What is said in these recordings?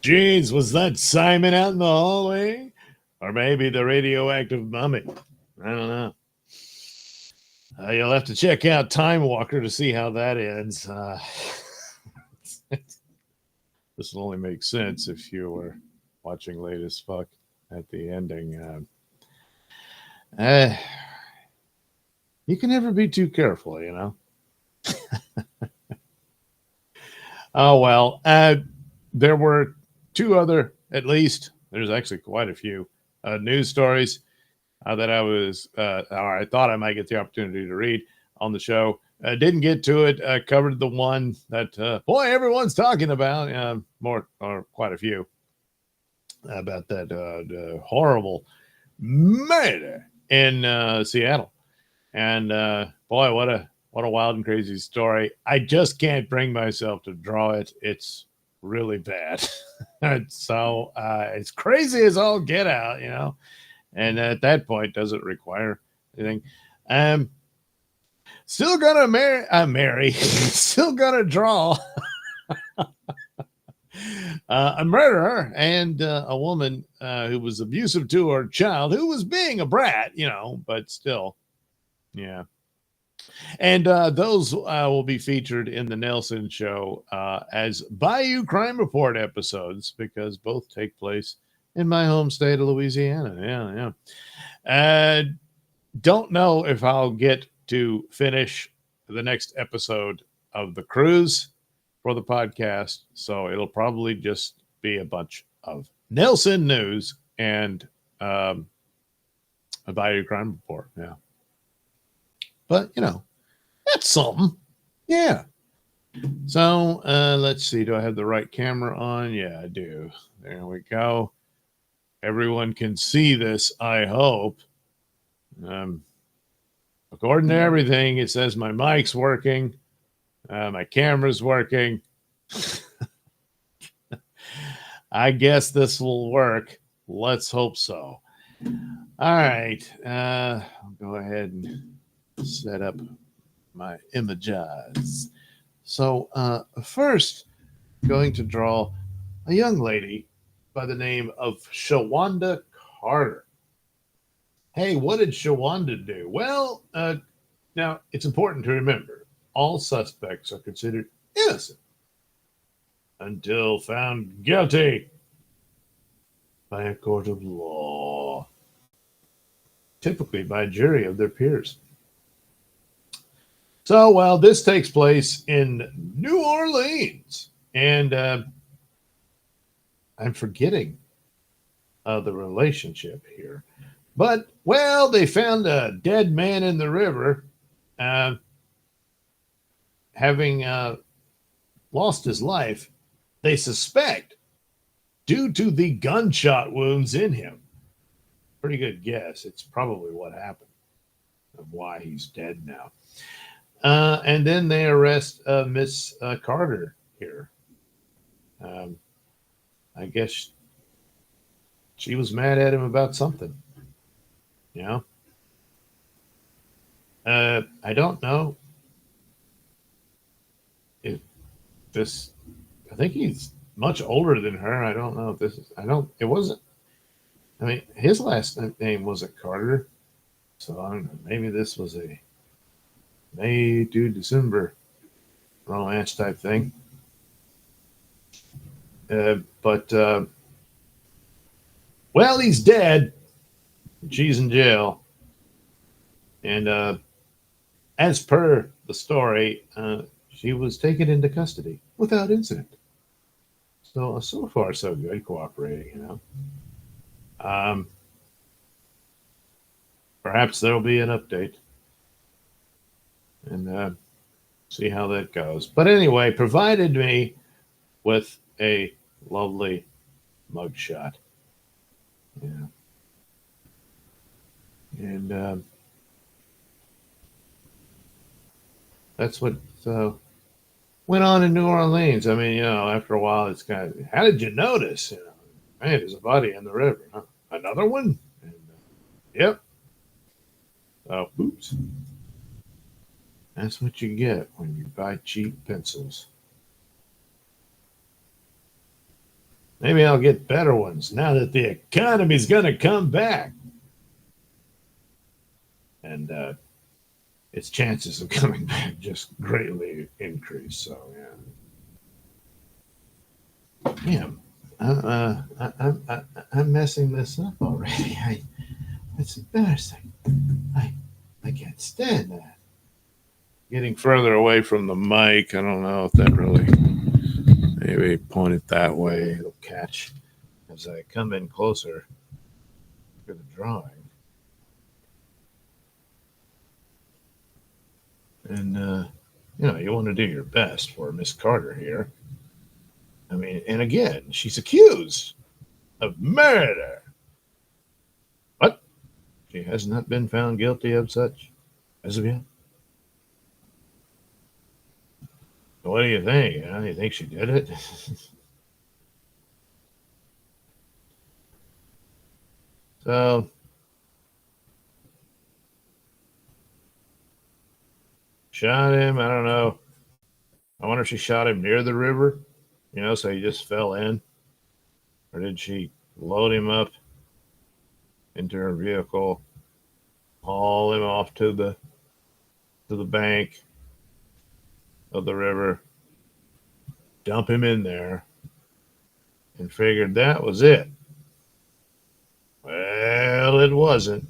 Jeez, was that Simon out in the hallway? Or maybe the radioactive mummy? I don't know. You'll have to check out Time Walker to see how that ends. This will only make sense if you were watching Late as Fuck at the ending. Uh, you can never be too careful, you know? Oh, well. There were two other, at least, there's actually quite a few news stories that or I thought I might get the opportunity to read on the show. Didn't get to it. Covered the one that, boy, everyone's talking about. More, or quite a few, about that horrible murder in Seattle. And boy, what a wild and crazy story. I just can't bring myself to draw it. It's really bad. So it's crazy as all get out, you know. And at that point, does it require anything? Um, Still gonna marry, still gonna draw a murderer and a woman who was abusive to her child, who was being a brat, you know, but still, yeah. And those will be featured in the Nelson Show as Bayou Crime Report episodes because both take place in my home state of Louisiana. Yeah, yeah. Don't know if I'll get to finish the next episode of The Cruise for the podcast. So it'll probably just be a bunch of Nelson news and a Bayou Crime Report. Yeah. But, you know, that's something. Yeah. So let's see. Do I have the right camera on? Yeah, I do. There we go. Everyone can see this, I hope. According to everything, it says my mic's working, my camera's working. I guess this will work. Let's hope so. All right. I'll go ahead and set up my images. So, first, going to draw a young lady by the name of Shawanda Carter. Hey, what did Shawanda do? Well, now it's important to remember all suspects are considered innocent until found guilty by a court of law, typically by a jury of their peers. So, well, this takes place in New Orleans, and I'm forgetting the relationship here. But, well, they found a dead man in the river, uh, having lost his life, they suspect, due to the gunshot wounds in him. Pretty good guess. It's probably what happened of why he's dead now. And then they arrest Miss Carter here. Um, I guess she was mad at him about something. You know, I don't know if this. I think he's much older than her. I don't know if this is. I don't. It wasn't. I mean, his last name wasn't Carter, so I don't know. Maybe this was a May to December romance type thing. But well, he's dead. She's in jail, and as per the story, she was taken into custody without incident. So far so good, cooperating. You know, um, perhaps there'll be an update and see how that goes. But anyway, provided me with a lovely mugshot. Yeah, and that's what went on in New Orleans. I mean, you know, after a while, it's kind of, how did you notice? You know, man, there's a body in the river. Huh? Another one? And, yep. Oh, oops. That's what you get when you buy cheap pencils. Maybe I'll get better ones now that the economy's going to come back. And its chances of coming back just greatly increase. So, yeah. Damn. I'm messing this up already. It's embarrassing. I, I can't stand that. Getting further away from the mic. I don't know if that really. Maybe point it that way. It'll catch as I come in closer to the drawing. And, you want to do your best for Miss Carter here. I mean, and again, she's accused of murder. What? She has not been found guilty of such as of yet? What do you think? You think she did it? So, shot him. I don't know. I wonder if she shot him near the river, so he just fell in. Or did she load him up into her vehicle, haul him off to the bank of the river, dump him in there, and figured that was it? Well, it wasn't.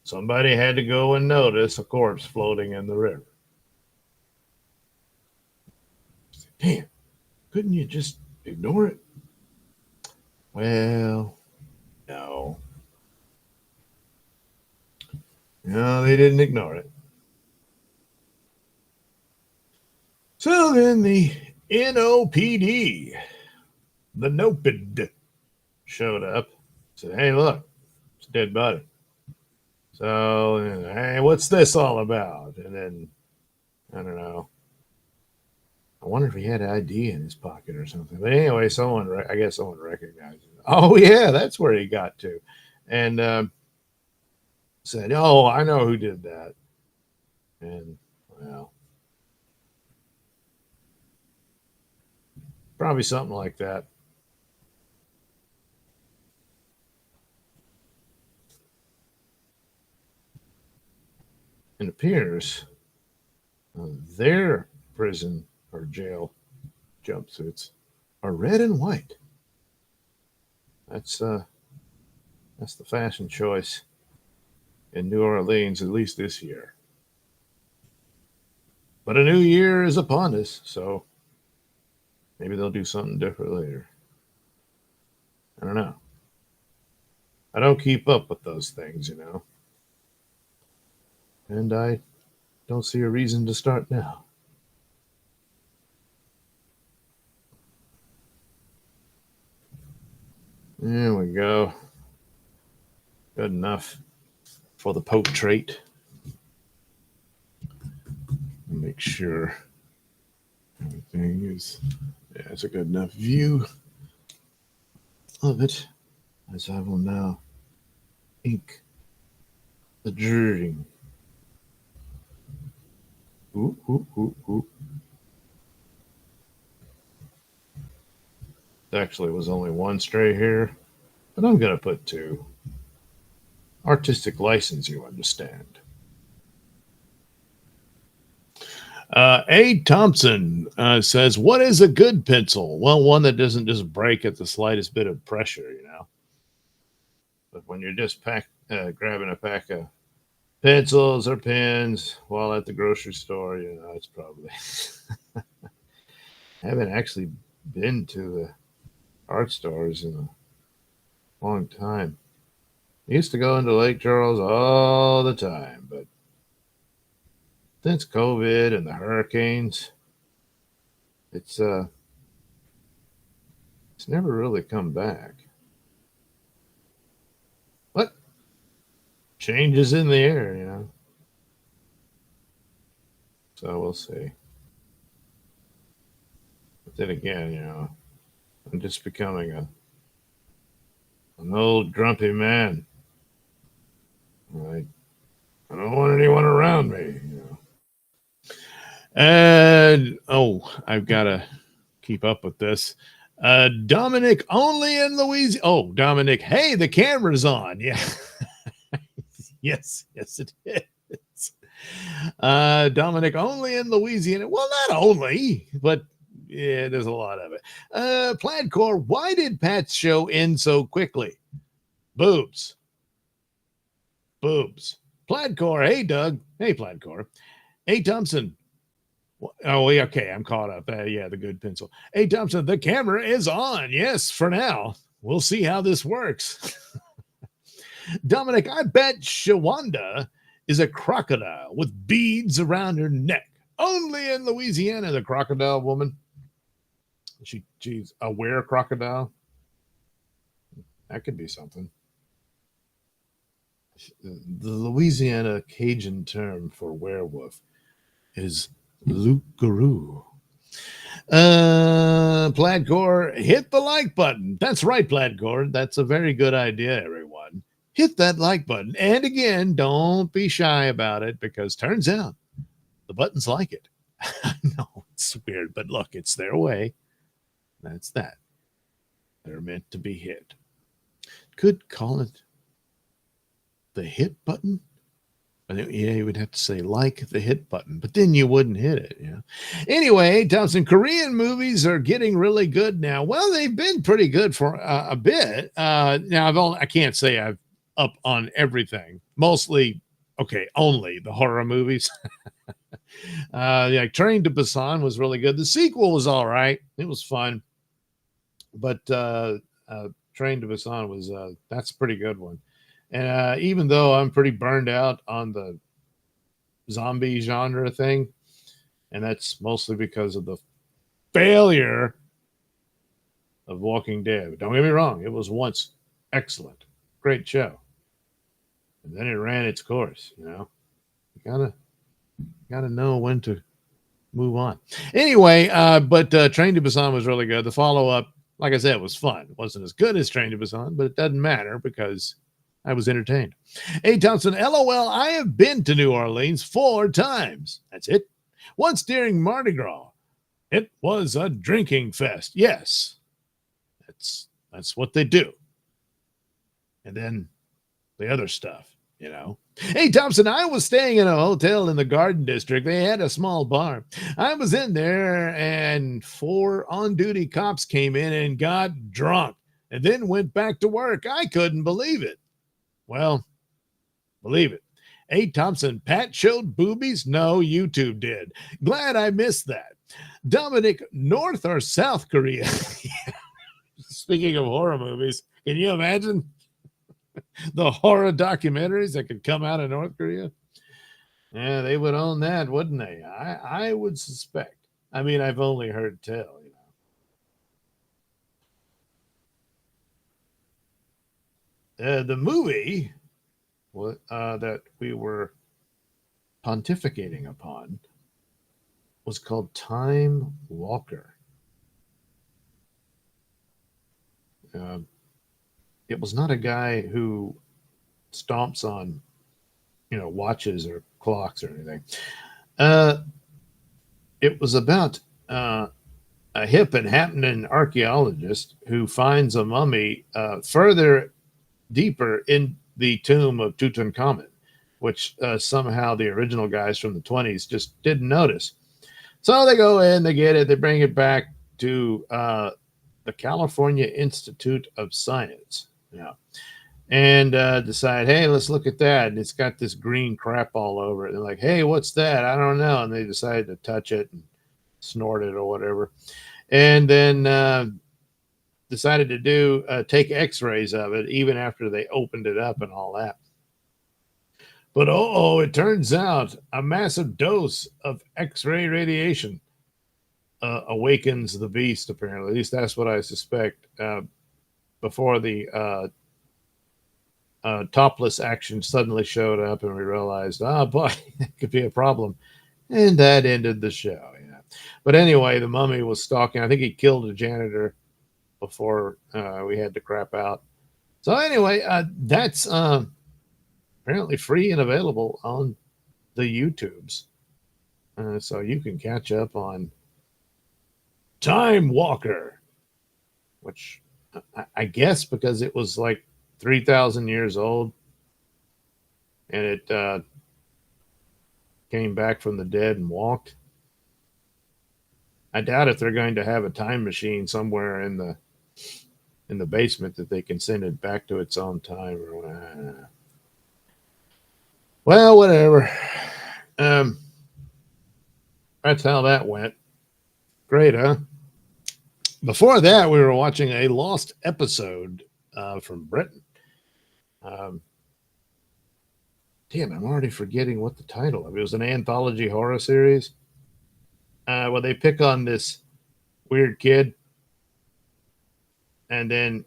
Somebody had to go and notice a corpse floating in the river. Damn, couldn't you just ignore it? Well, no. No, they didn't ignore it. So then the NOPD, the NOPID, showed up. Said, hey, look, it's a dead body. So, hey, what's this all about? And then, I don't know. I wonder if he had an ID in his pocket or something. But anyway, I guess someone recognized him. Oh, yeah, that's where he got to. And said, oh, I know who did that. And, well, probably something like that. It appears their prison or jail jumpsuits are red and white. That's the fashion choice in New Orleans, at least this year. But a new year is upon us, so maybe they'll do something different later. I don't know. I don't keep up with those things, and I don't see a reason to start now. There we go. Good enough for the portrait. Make sure everything is, it's a good enough view of it, as I will now ink the drawing. Ooh, ooh, ooh, ooh. There actually was only one stray here, but I'm going to put two. Artistic license, you understand. A. Thompson says, what is a good pencil? Well, one that doesn't just break at the slightest bit of pressure, But when you're just grabbing a pack of pencils or pens while at the grocery store, it's probably. I haven't actually been to the art stores in a long time. I used to go into Lake Charles all the time, but since COVID and the hurricanes, it's never really come back. But changes in the air, So we'll see. But then again, I'm just becoming an old grumpy man. I don't want anyone around me, And I've got to keep up with this. Dominic only in Louisiana. Oh, Dominic, hey, the camera's on. Yeah. yes, it is. Dominic only in Louisiana. Well, not only, but yeah, there's a lot of it. Plaidcore, why did Pat's show end so quickly? Boobs. Plaidcore, hey, Doug. Hey, Plaidcore. Hey, Thompson. Oh, yeah, okay, I'm caught up. Yeah, the good pencil. Hey, Thompson, the camera is on. Yes, for now. We'll see how this works. Dominic, I bet Shawanda is a crocodile with beads around her neck. Only in Louisiana, the crocodile woman. She's a were crocodile. That could be something. The Louisiana Cajun term for werewolf is loup-garou. Plaidcore, hit the like button. That's right, Plaidcore. That's a very good idea, everyone. Hit that like button. And again, don't be shy about it because turns out the buttons like it. I know it's weird, but look, it's their way. That's that. They're meant to be hit. Could call it the hit button. Yeah, you would have to say like the hit button, but then you wouldn't hit it. Yeah. Anyway, Thompson, Korean movies are getting really good now. Well, they've been pretty good for a bit. Now I can't say I've up on everything. Mostly, okay, only the horror movies. Yeah, Train to Busan was really good. The sequel was all right. It was fun, but Train to Busan was that's a pretty good one. And even though I'm pretty burned out on the zombie genre thing, and that's mostly because of the failure of Walking Dead. Don't get me wrong, it was once excellent, great show, and then it ran its course. You gotta know when to move on. Anyway, but Train to Busan was really good. The follow up, like I said, was fun. It wasn't as good as Train to Busan, but it doesn't matter because I was entertained. Hey, Thompson, LOL, I have been to New Orleans 4 times. That's it. Once during Mardi Gras. It was a drinking fest. Yes, that's what they do. And then the other stuff, Hey, Thompson, I was staying in a hotel in the Garden District. They had a small bar. I was in there, and 4 on-duty cops came in and got drunk and then went back to work. I couldn't believe it. Well, believe it. Hey, Thompson, Pat showed boobies? No, YouTube did. Glad I missed that. Dominic, North or South Korea? Speaking of horror movies, can you imagine the horror documentaries that could come out of North Korea? Yeah, they would own that, wouldn't they? I would suspect. I mean, I've only heard tell, the movie that we were pontificating upon was called Time Walker. It was not a guy who stomps on, watches or clocks or anything. It was about a hip and happening archaeologist who finds a mummy further deeper in the tomb of Tutankhamun, which somehow the original guys from the 20s just didn't notice. So they go in, they get it, they bring it back to the California Institute of Science, and decide, hey, let's look at that. And it's got this green crap all over it. They're like, hey, what's that? I don't know. And they decided to touch it and snort it or whatever. And then decided to take x-rays of it even after they opened it up and all that. But it turns out a massive dose of x-ray radiation awakens the beast, apparently. At least that's what I suspect. Before the topless action suddenly showed up and we realized, oh boy, that could be a problem. And that ended the show. But anyway, the mummy was stalking. I think he killed a janitor before we had to crap out. So anyway, that's apparently free and available on the YouTubes. So you can catch up on Time Walker. which I guess because it was like 3,000 years old and it came back from the dead and walked. I doubt if they're going to have a time machine somewhere in the basement that they can send it back to its own time. Well, whatever. Um, that's how that went. Great, huh? Before that, we were watching a lost episode from Britain. Um, damn, I'm already forgetting what the title of it. It was an anthology horror series. Where they pick on this weird kid, and then,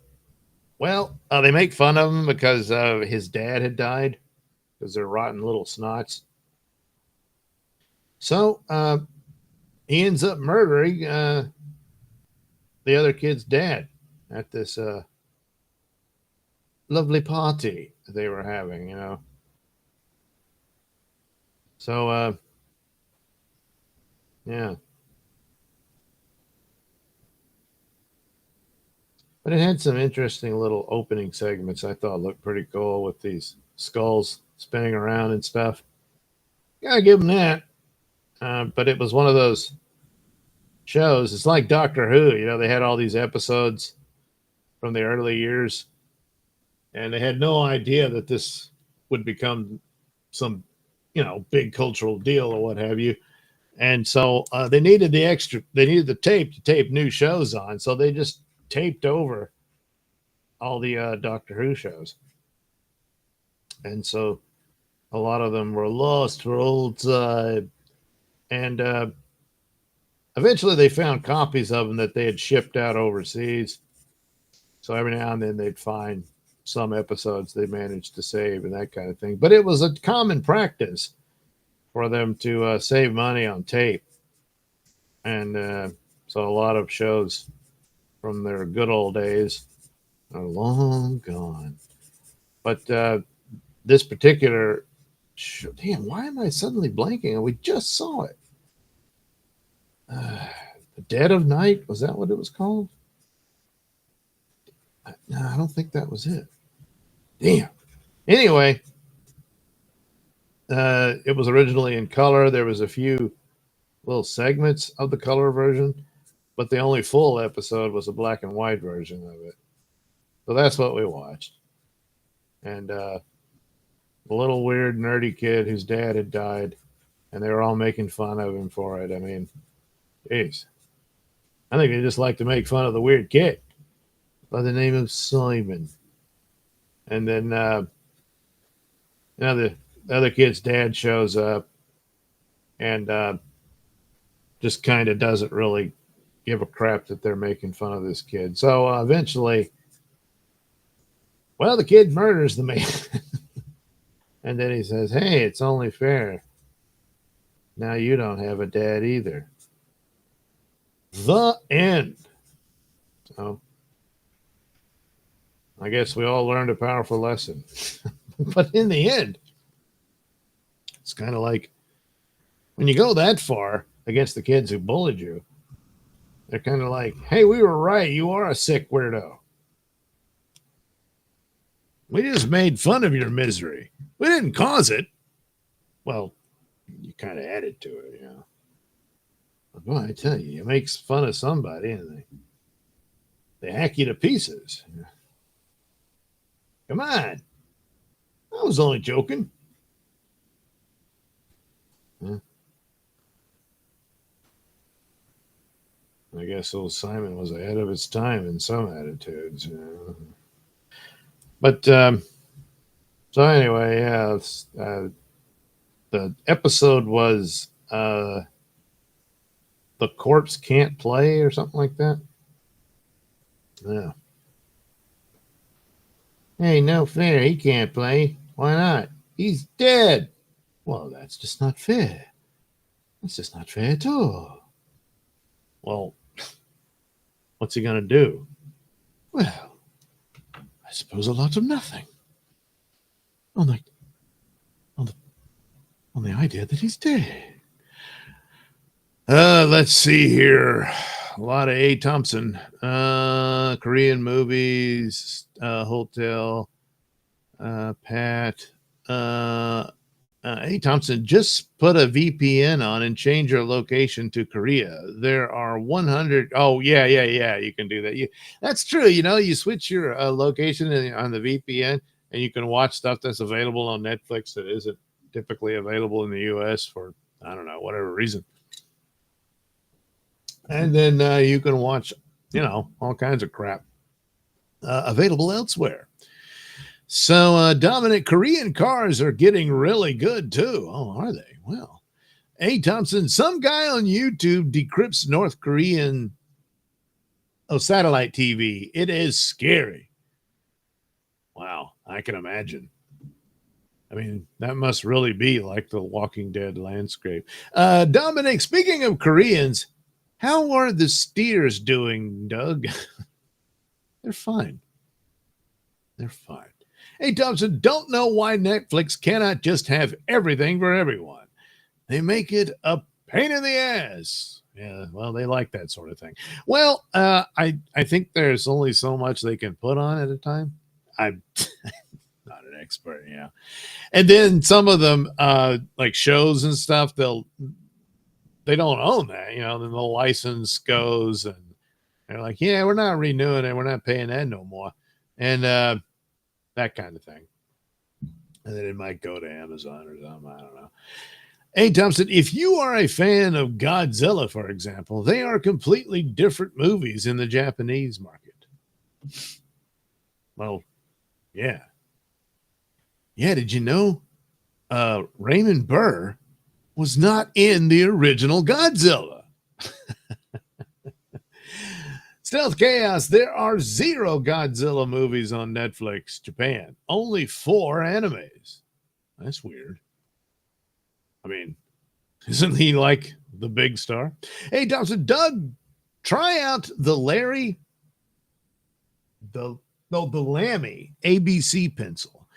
well, they make fun of him because his dad had died because they're rotten little snots. So he ends up murdering the other kid's dad at this lovely party they were having, you know. So, yeah. But it had some interesting little opening segments I thought looked pretty cool with these skulls spinning around and stuff. Gotta give them that. But it was one of those shows. It's like Doctor Who, you know, they had all these episodes from the early years, and they had no idea that this would become some, you know, big cultural deal or what have you. And so they needed the tape to tape new shows on. So they just taped over all the Doctor Who shows. And so a lot of them were lost for old time. And eventually they found copies of them that they had shipped out overseas. So every now and then they'd find some episodes they managed to save and that kind of thing. But it was a common practice for them to save money on tape. And so a lot of shows from their good old days are long gone. But this particular show, damn, why am I suddenly blanking? We just saw it. The Dead of Night, was that what it was called? No, I don't think that was it. Damn. Anyway, it was originally in color. There was a few little segments of the color version, but the only full episode was a black and white version of it. So that's what we watched. And the little weird nerdy kid whose dad had died, and they were all making fun of him for it. I mean, jeez. I think they just like to make fun of the weird kid by the name of Simon. And then, the other kid's dad shows up and just kind of doesn't really give a crap that they're making fun of this kid. So eventually, well, the kid murders the man. And then he says, hey, it's only fair. Now you don't have a dad either. The end. So I guess we all learned a powerful lesson. But in the end, it's kind of like when you go that far against the kids who bullied you, they're kind of like, hey, we were right. You are a sick weirdo. We just made fun of your misery. We didn't cause it. Well, you kind of added to it, you know. But boy, I tell you, you make fun of somebody and they hack you to pieces. Come on. I was only joking. Huh? I guess old Simon was ahead of his time in some attitudes. You know? But so anyway, yeah, the episode was The Corpse Can't Play or something like that. Yeah. Hey, no fair. He can't play. Why not? He's dead. Well, that's just not fair. That's just not fair at all. Well, what's he going to do? Well, I suppose a lot of nothing. On the idea that he's dead. Let's see here. a lot of A. Thompson. Korean movies, Hotel, Pat. Uh, A. Thompson, just put a VPN on and change your location to Korea. There are 100. Oh, yeah. You can do that. That's true. You switch your location on the VPN and you can watch stuff that's available on Netflix that isn't typically available in the US for, I don't know, whatever reason. And then you can watch, all kinds of crap available elsewhere. So, Dominic, Korean cars are getting really good too. Oh, are they? Well, A. Thompson, some guy on YouTube decrypts North Korean satellite TV. It is scary. Wow, I can imagine. I mean, that must really be like the Walking Dead landscape. Dominic, speaking of Koreans, how are the steers doing, Doug? They're fine. They're fine. Hey, Thompson, don't know why Netflix cannot just have everything for everyone. They make it a pain in the ass. Yeah, well, they like that sort of thing. Well, I think there's only so much they can put on at a time. I'm not an expert, yeah. And then some of them, like shows and stuff, they don't own that, then the license goes and they're like, yeah, we're not renewing it. We're not paying that no more. And that kind of thing. And then it might go to Amazon or something. I don't know. Hey, Thompson, if you are a fan of Godzilla, for example, they are completely different movies in the Japanese market. Well, yeah. Yeah, did you know Raymond Burr was not in the original Godzilla? Stealth Chaos, there are 0 Godzilla movies on Netflix, Japan. Only 4 animes. That's weird. I mean, isn't he like the big star? Hey, Thompson, Doug, try out the Lamy ABC pencil.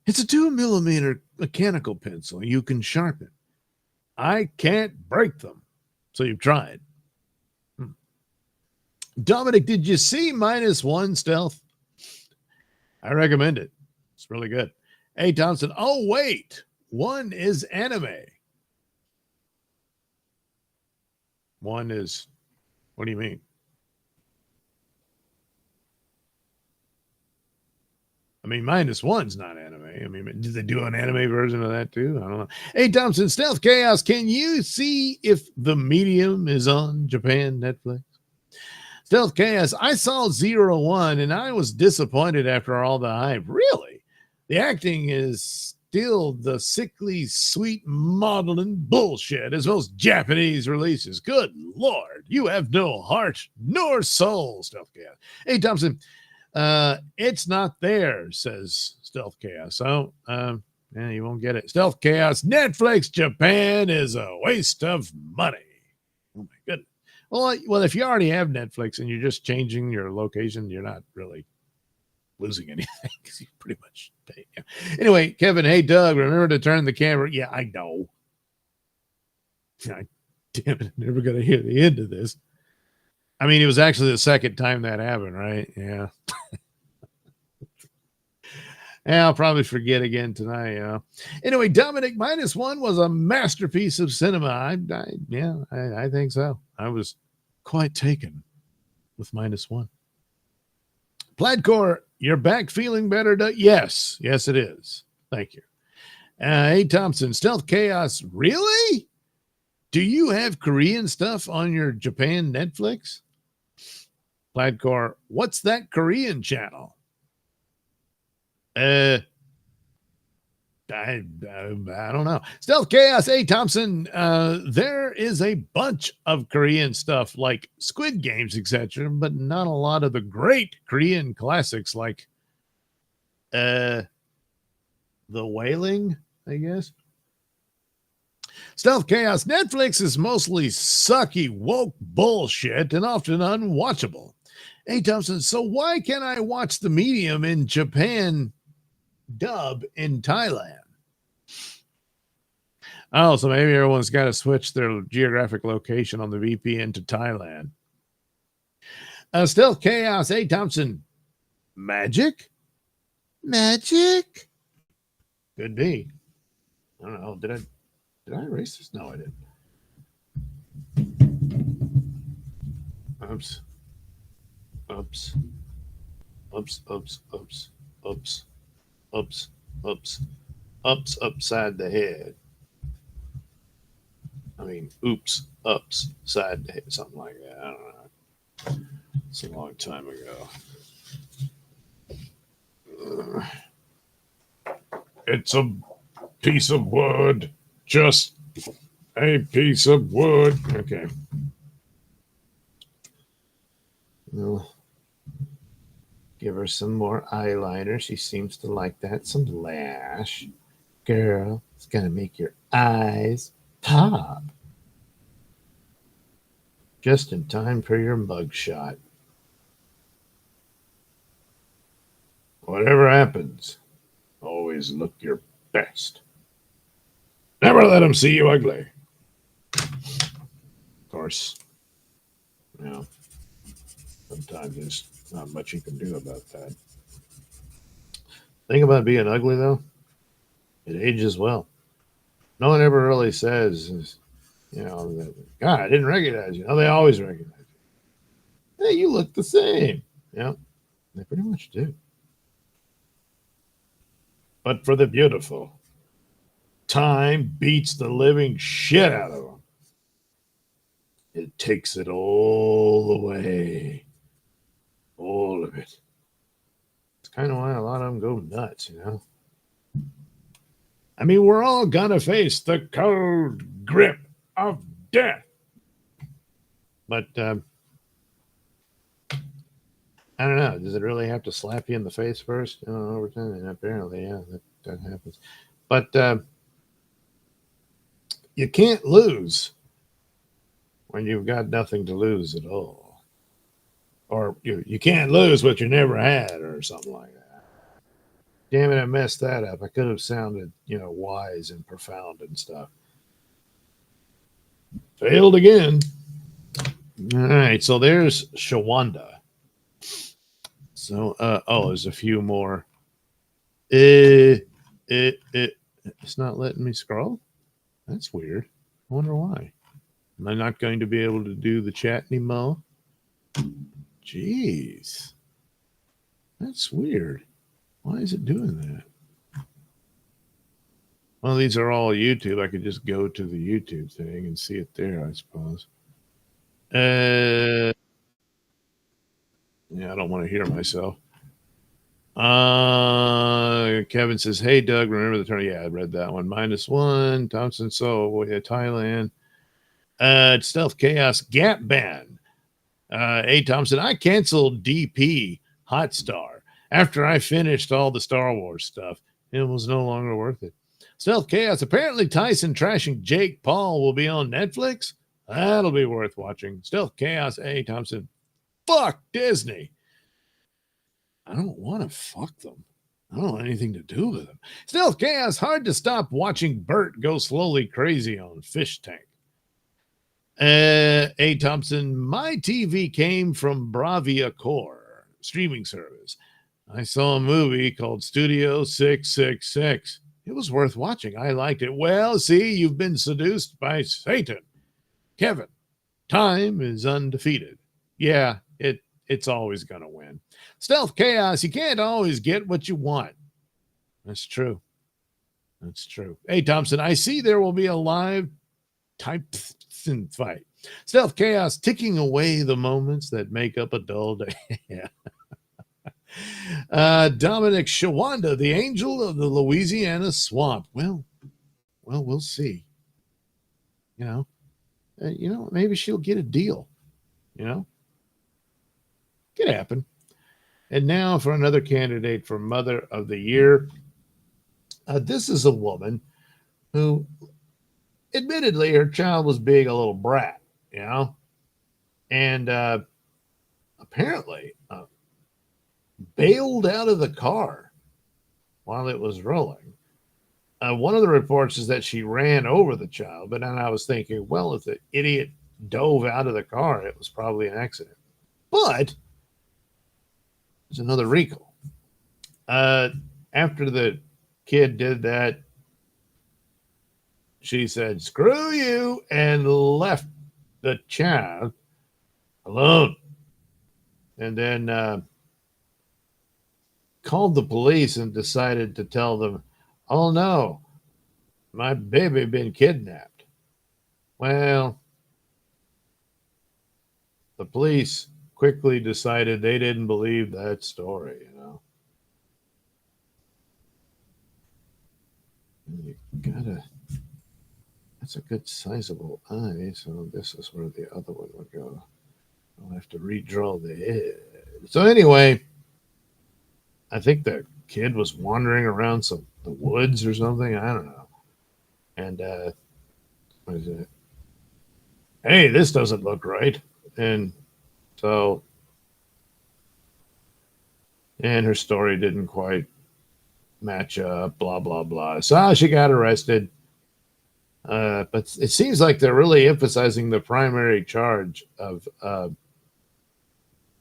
It's a 2mm mechanical pencil. You can sharpen. I can't break them. So you've tried. Dominic, did you see -1 Stealth? I recommend it. It's really good. Hey, Thompson. Oh, wait. 1 is anime. 1 is, what do you mean? I mean, -1's not anime. I mean, did they do an anime version of that too? I don't know. Hey, Thompson, Stealth Chaos, can you see if The Medium is on Japan Netflix? Stealth Chaos, I saw 01 and I was disappointed after all the hype. Really? The acting is still the sickly, sweet, maudlin bullshit as most Japanese releases. Good Lord, you have no heart nor soul, Stealth Chaos. Hey, Thompson, it's not there, says Stealth Chaos. So, yeah, you won't get it. Stealth Chaos, Netflix Japan is a waste of money. Oh, my goodness. Well, if you already have Netflix and you're just changing your location, you're not really losing anything because you pretty much pay. Yeah. Anyway, Kevin, hey, Doug, remember to turn the camera. Yeah, I know. Damn it, I'm never going to hear the end of this. I mean, it was actually the second time that happened, right? Yeah. Yeah, I'll probably forget again tonight. Anyway, Dominic, -1 was a masterpiece of cinema. I think so. I was quite taken with -1. Plaidcore, you're back feeling better? Yes, it is. Thank you. Hey, Thompson, Stealth Chaos, really? Do you have Korean stuff on your Japan Netflix? Plaidcore, what's that Korean channel? I don't know. Stealth Chaos, hey, Thompson, there is a bunch of Korean stuff like Squid Games, etc., but not a lot of the great Korean classics like The Wailing, I guess. Stealth Chaos, Netflix is mostly sucky, woke bullshit and often unwatchable. Hey, Thompson, so why can't I watch The Medium in Japan dub in Thailand? Oh, so maybe everyone's got to switch their geographic location on the VPN to Thailand. Stealth Chaos, A. Thompson. Magic? Magic? Could be. I don't know. Did I erase this? No, I didn't. Oops. Oops. Oops. Oops. Oops. Oops. Oops. Oops. Ups upside the head. I mean, oops, ups, side to head, something like that. I don't know. It's a long time ago. It's a piece of wood. Just a piece of wood. Okay. We'll give her some more eyeliner. She seems to like that. Some lash. Girl, it's going to make your eyes pop. Just in time for your mugshot. Whatever happens, always look your best. Never let them see you ugly. Of course, you know, sometimes there's not much you can do about that. Thing about being ugly, though, it ages well. No one ever really says, you know, God, I didn't recognize you. No, they always recognize you. Hey, you look the same. Yeah, they pretty much do. But for the beautiful, time beats the living shit out of them. It takes it all away. All of it. It's kind of why a lot of them go nuts, you know? I mean, we're all gonna face the cold grip of death. But I don't know. Does it really have to slap you in the face first? You know, over time? And apparently, yeah, that happens. But you can't lose when you've got nothing to lose at all. Or you can't lose what you never had or something like that. Damn it, I messed that up. I could have sounded, you know, wise and profound and stuff. Failed again. All right, so there's Shawanda. So, there's a few more. It's not letting me scroll. That's weird. I wonder why. Am I not going to be able to do the chat anymore? Jeez. That's weird. Why is it doing that? Well, these are all YouTube. I could just go to the YouTube thing and see it there, I suppose. Yeah, I don't want to hear myself. Kevin says, hey, Doug, remember the turn? Yeah, I read that one. -1. Thompson, so yeah, Thailand. Stealth Chaos Gap Band. A. Thompson, I canceled DP Hotstar after I finished all the Star Wars stuff. It was no longer worth it. Stealth Chaos, apparently Tyson trashing Jake Paul will be on Netflix. That'll be worth watching. Stealth Chaos, A. Thompson, fuck Disney. I don't want to fuck them. I don't want anything to do with them. Stealth Chaos, hard to stop watching Bert go slowly crazy on Fish Tank. A. Thompson, my TV came from Bravia Core streaming service. I saw a movie called Studio 666. It was worth watching. I liked it. Well, see, you've been seduced by Satan. Kevin, time is undefeated. Yeah, it's always going to win. Stealth Chaos, you can't always get what you want. That's true. That's true. Hey, Thompson, I see there will be a live type fight. Stealth Chaos, ticking away the moments that make up a dull day. Yeah. Dominic Shawanda, the angel of the Louisiana swamp. Well, we'll see. You know, maybe she'll get a deal. You know, could happen. And now for another candidate for Mother of the Year. This is a woman who, admittedly, her child was being a little brat, you know, and apparently bailed out of the car while it was rolling. One of the reports is that she ran over the child, but then I was thinking, well, if the idiot dove out of the car, it was probably an accident. But But there's another wrinkle. After the kid did that, she said, "Screw you," and left the child alone. And then called the police and decided to tell them, "Oh no, my baby been kidnapped." Well, the police quickly decided they didn't believe that story, you know. You gotta, that's a good sizable eye, so this is where the other one would go. I'll have to redraw the head. So anyway, I think the kid was wandering around the woods or something. I don't know. And what is it? Hey, this doesn't look right. And so, and her story didn't quite match up. Blah blah blah. So she got arrested. But it seems like they're really emphasizing the primary charge of,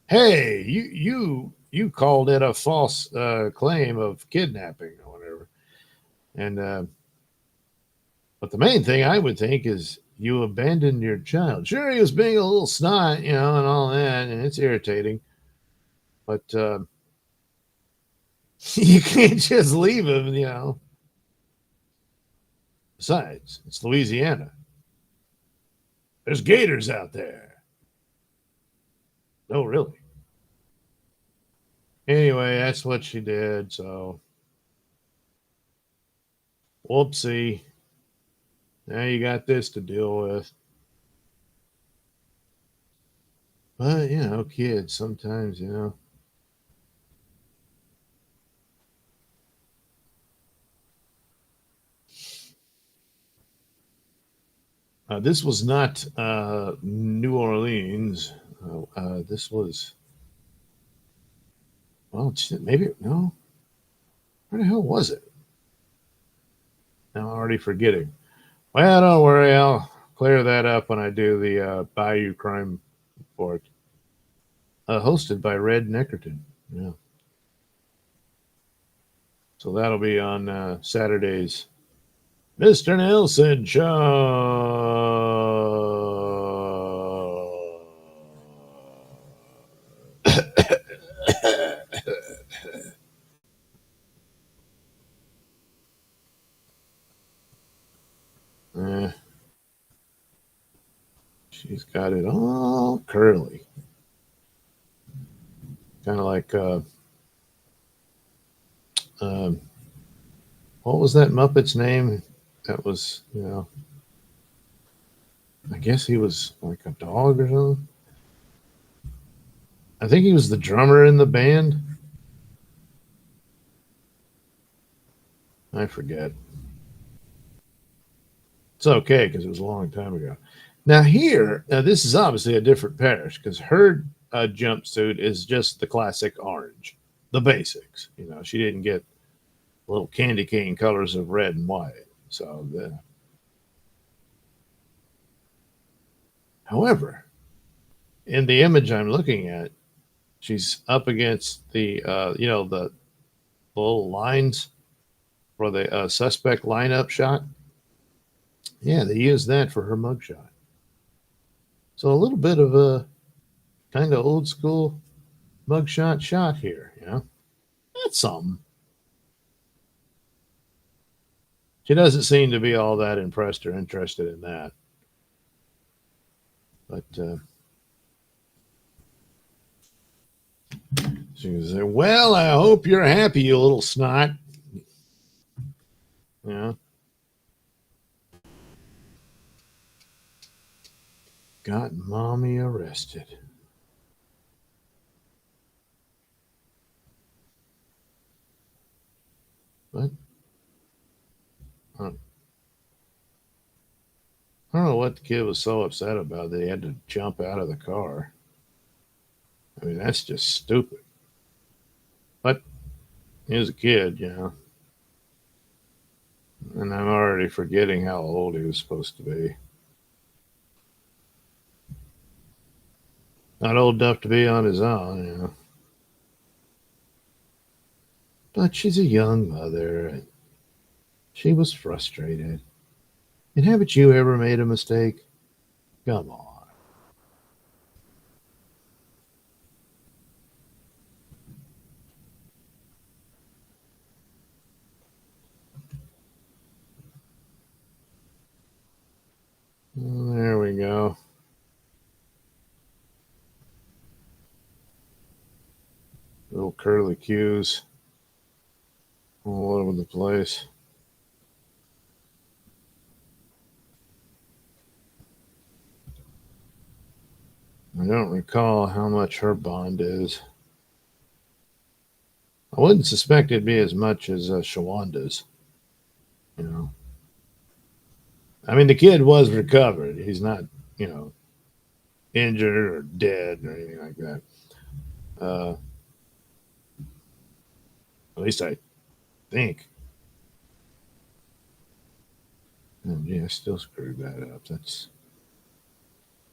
hey, you called it a false claim of kidnapping or whatever, and but the main thing I would think is you abandoned your child. Sure, he was being a little snot, you know, and all that, and it's irritating, but you can't just leave him, you know. Besides, it's Louisiana. There's gators out there. No, really. Anyway, that's what she did. So, whoopsie. Now you got this to deal with. But, you know, kids sometimes, you know. This was not New Orleans. This was, well, maybe, no. Where the hell was it? Now I'm already forgetting. Well, don't worry. I'll clear that up when I do the Bayou Crime Report. Hosted by Red Neckerton. Yeah. So that'll be on Saturday's Mr. Nelson Show. She's got it all curly. Kind of like, what was that Muppet's name? That was, you know, I guess he was like a dog or something. I think he was the drummer in the band. I forget. It's okay because it was a long time ago. Now this is obviously a different parish because her jumpsuit is just the classic orange, the basics. You know, she didn't get little candy cane colors of red and white. So however, in the image I'm looking at, she's up against the you know, the little lines for the suspect lineup shot. Yeah, they used that for her mugshot. So a little bit of a kind of old school mugshot shot here, you know. That's something. She doesn't seem to be all that impressed or interested in that. But she was like, "Well, I hope you're happy, you little snot." Yeah. Got mommy arrested. But I don't know what the kid was so upset about that he had to jump out of the car. I mean, that's just stupid. But he was a kid, you know. And I'm already forgetting how old he was supposed to be. Not old enough to be on his own, you know. But she's a young mother, and she was frustrated. And haven't you ever made a mistake? Come on. There we go. Little curly cues all over the place. I don't recall how much her bond is. I wouldn't suspect it'd be as much as Shawanda's. You know, I mean, the kid was recovered. He's not, you know, injured or dead or anything like that. Uh, at least I think. Oh, yeah, I still screwed that up. That's,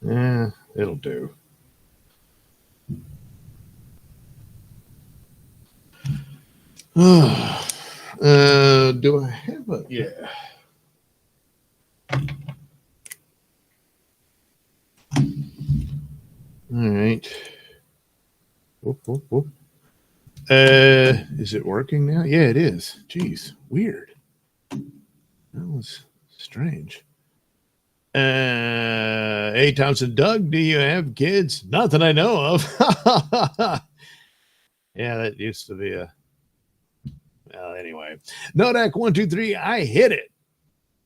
yeah, it'll do. Do I have a? Yeah. All right. Whoop, whoop, whoop. Is it working now? Yeah, it is. Jeez, weird. That was strange. Hey, Thompson, Doug, do you have kids? Not that I know of. Yeah, that used to be a. Well, anyway, Nodak123, I hit it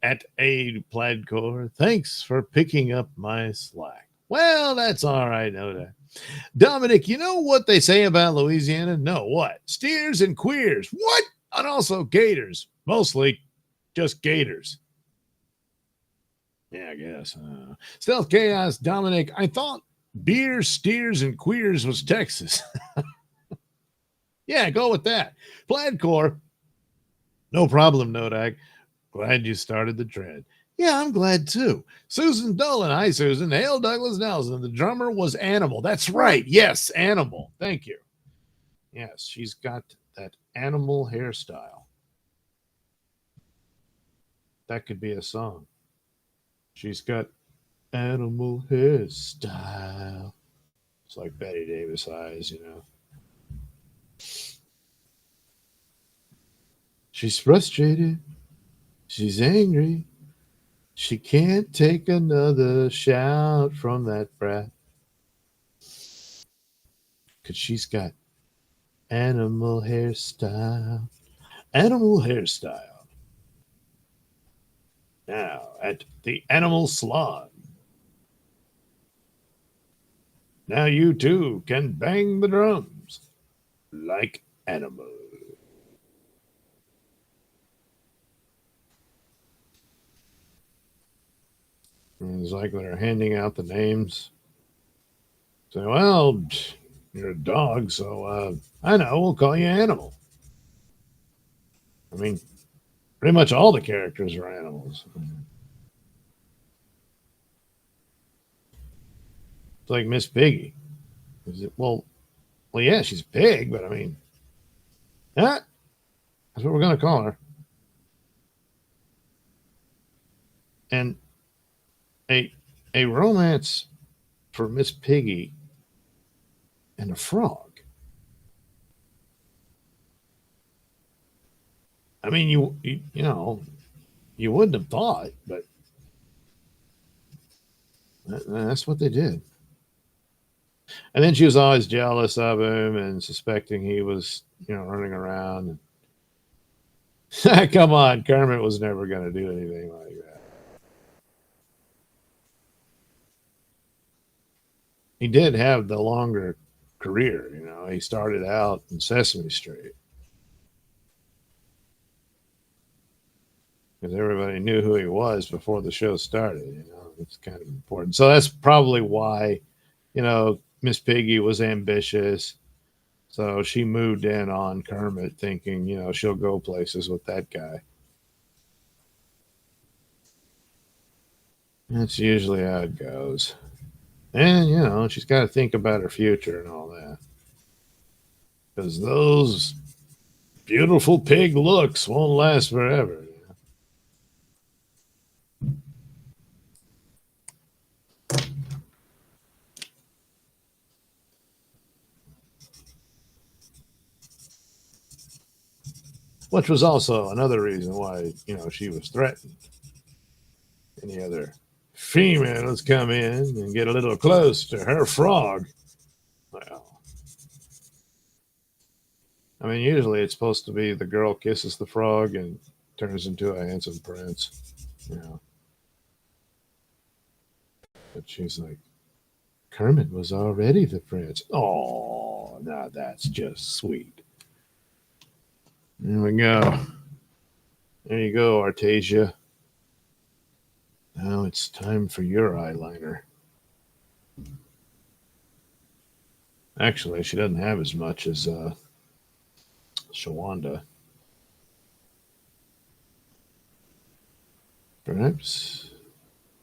at a plaid core. Thanks for picking up my slack. Well, that's all right, Nodak. Dominic, you know what they say about Louisiana? No, what? Steers and queers. What? And also gators. Mostly just gators. Yeah, I guess. Stealth Chaos, Dominic, I thought beer, steers, and queers was Texas. Yeah, go with that. Plaidcore, no problem, Nodak. Glad you started the trend. Yeah, I'm glad too. Susan Dolan. Hi, Susan. Hail Douglas Nelson. The drummer was Animal. That's right. Yes, Animal. Thank you. Yes, she's got that animal hairstyle. That could be a song. She's got animal hairstyle. It's like Betty Davis eyes, you know. She's frustrated. She's angry. She can't take another shout from that brat. Because she's got animal hairstyle. Animal hairstyle. Now at the Animal Salon. Now you too can bang the drums like animals. And it's like they're handing out the names. Say, well, you're a dog, so I know, we'll call you Animal. I mean, pretty much all the characters are animals. It's like Miss Piggy. Is it, well, yeah, she's a pig, but I mean, yeah, that's what we're going to call her. And a a romance for Miss Piggy and a frog. I mean, you know, you wouldn't have thought, but that's what they did. And then she was always jealous of him and suspecting he was, you know, running around. Come on, Kermit was never going to do anything like that. He did have the longer career, you know. He started out in Sesame Street because everybody knew who he was before the show started. You know, it's kind of important. So that's probably why, you know, Miss Piggy was ambitious. So she moved in on Kermit thinking, you know, she'll go places with that guy. That's usually how it goes. And, you know, she's got to think about her future and all that. Because those beautiful pig looks won't last forever. Which was also another reason why, you know, she was threatened. Any other females come in and get a little close to her frog, well, I mean, usually it's supposed to be the girl kisses the frog and turns into a handsome prince, you know. But she's like, Kermit was already the prince. Oh, now that's just sweet. There we go. There you go, Artasia. Now it's time for your eyeliner. Actually, she doesn't have as much as Shawanda. Perhaps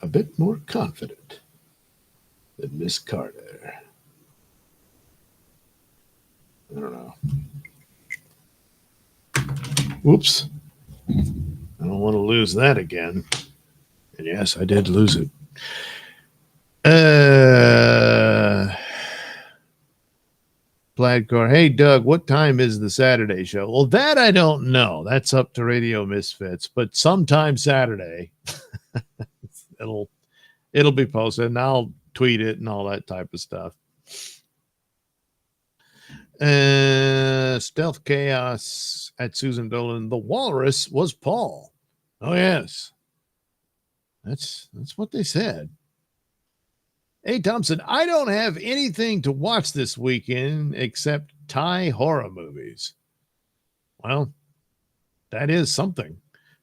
a bit more confident than Miss Carter. I don't know. Whoops. I don't want to lose that again. And yes, I did lose it. Plaid Car. Hey, Doug, what time is the Saturday show? Well, that I don't know. That's up to Radio Misfits. But sometime Saturday, it'll be posted, and I'll tweet it and all that type of stuff. Stealth Chaos at Susan Dolan. The walrus was Paul. Oh, yes. That's what they said. Hey, Thompson, I don't have anything to watch this weekend except Thai horror movies. Well, that is something.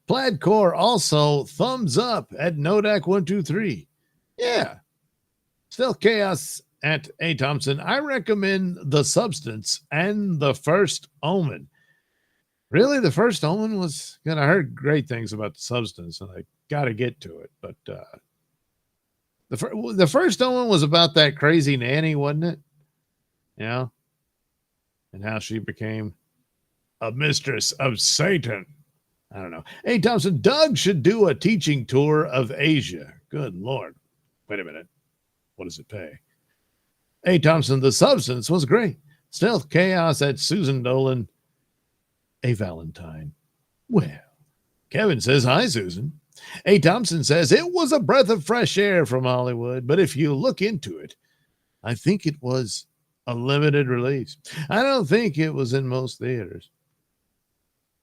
Plaidcore also thumbs up at Nodak123. Yeah. Stealth Chaos at A. Thompson. I recommend The Substance and The First Omen. Really? The First Omen was good. I heard great things about The Substance, and I got to get to it. But the First Omen was about that crazy nanny, wasn't it? Yeah. And how she became a mistress of Satan. I don't know. Hey, Thompson, Doug should do a teaching tour of Asia. Good Lord. Wait a minute. What does it pay? Hey, Thompson, The Substance was great. Stealth Chaos at Susan Dolan. A Valentine. Well, Kevin says, hi, Susan. A. Thompson says, it was a breath of fresh air from Hollywood, but if you look into it, I think it was a limited release. I don't think it was in most theaters.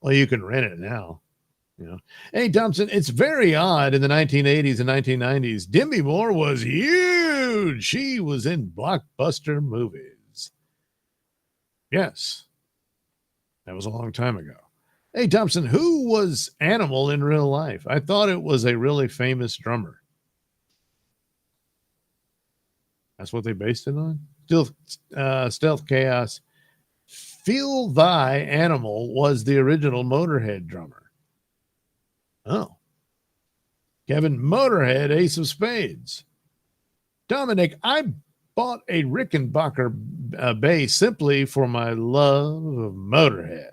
Well, you can rent it now. You know. A. Thompson, it's very odd in the 1980s and 1990s. Demi Moore was huge. She was in blockbuster movies. Yes. That was a long time ago. Hey, Thompson, who was Animal in real life? I thought it was a really famous drummer. That's what they based it on? Stealth Chaos. Feel Thy Animal was the original Motorhead drummer. Oh. Kevin, Motorhead, Ace of Spades. Dominic, I bought a Rickenbacker bass simply for my love of Motorhead.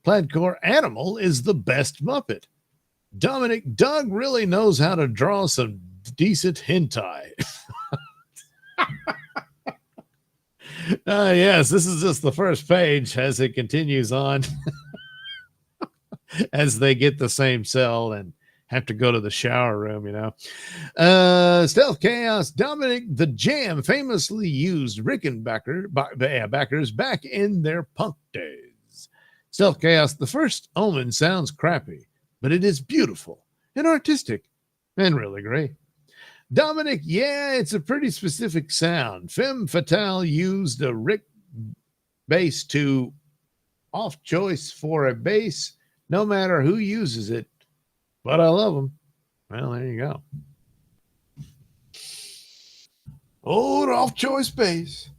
Plaidcore, Animal is the best Muppet. Dominic, Doug really knows how to draw some decent hentai. Yes, this is just the first page as it continues on. As they get the same cell and have to go to the shower room, you know. Stealth Chaos, Dominic the Jam famously used Rickenbackers back in their punk days. Stealth Chaos, The First Omen sounds crappy, but it is beautiful and artistic and really great. Dominic, yeah, it's a pretty specific sound. Femme Fatale used a Rick bass to off choice for a bass, no matter who uses it, but I love them. Well, there you go. Old off choice bass.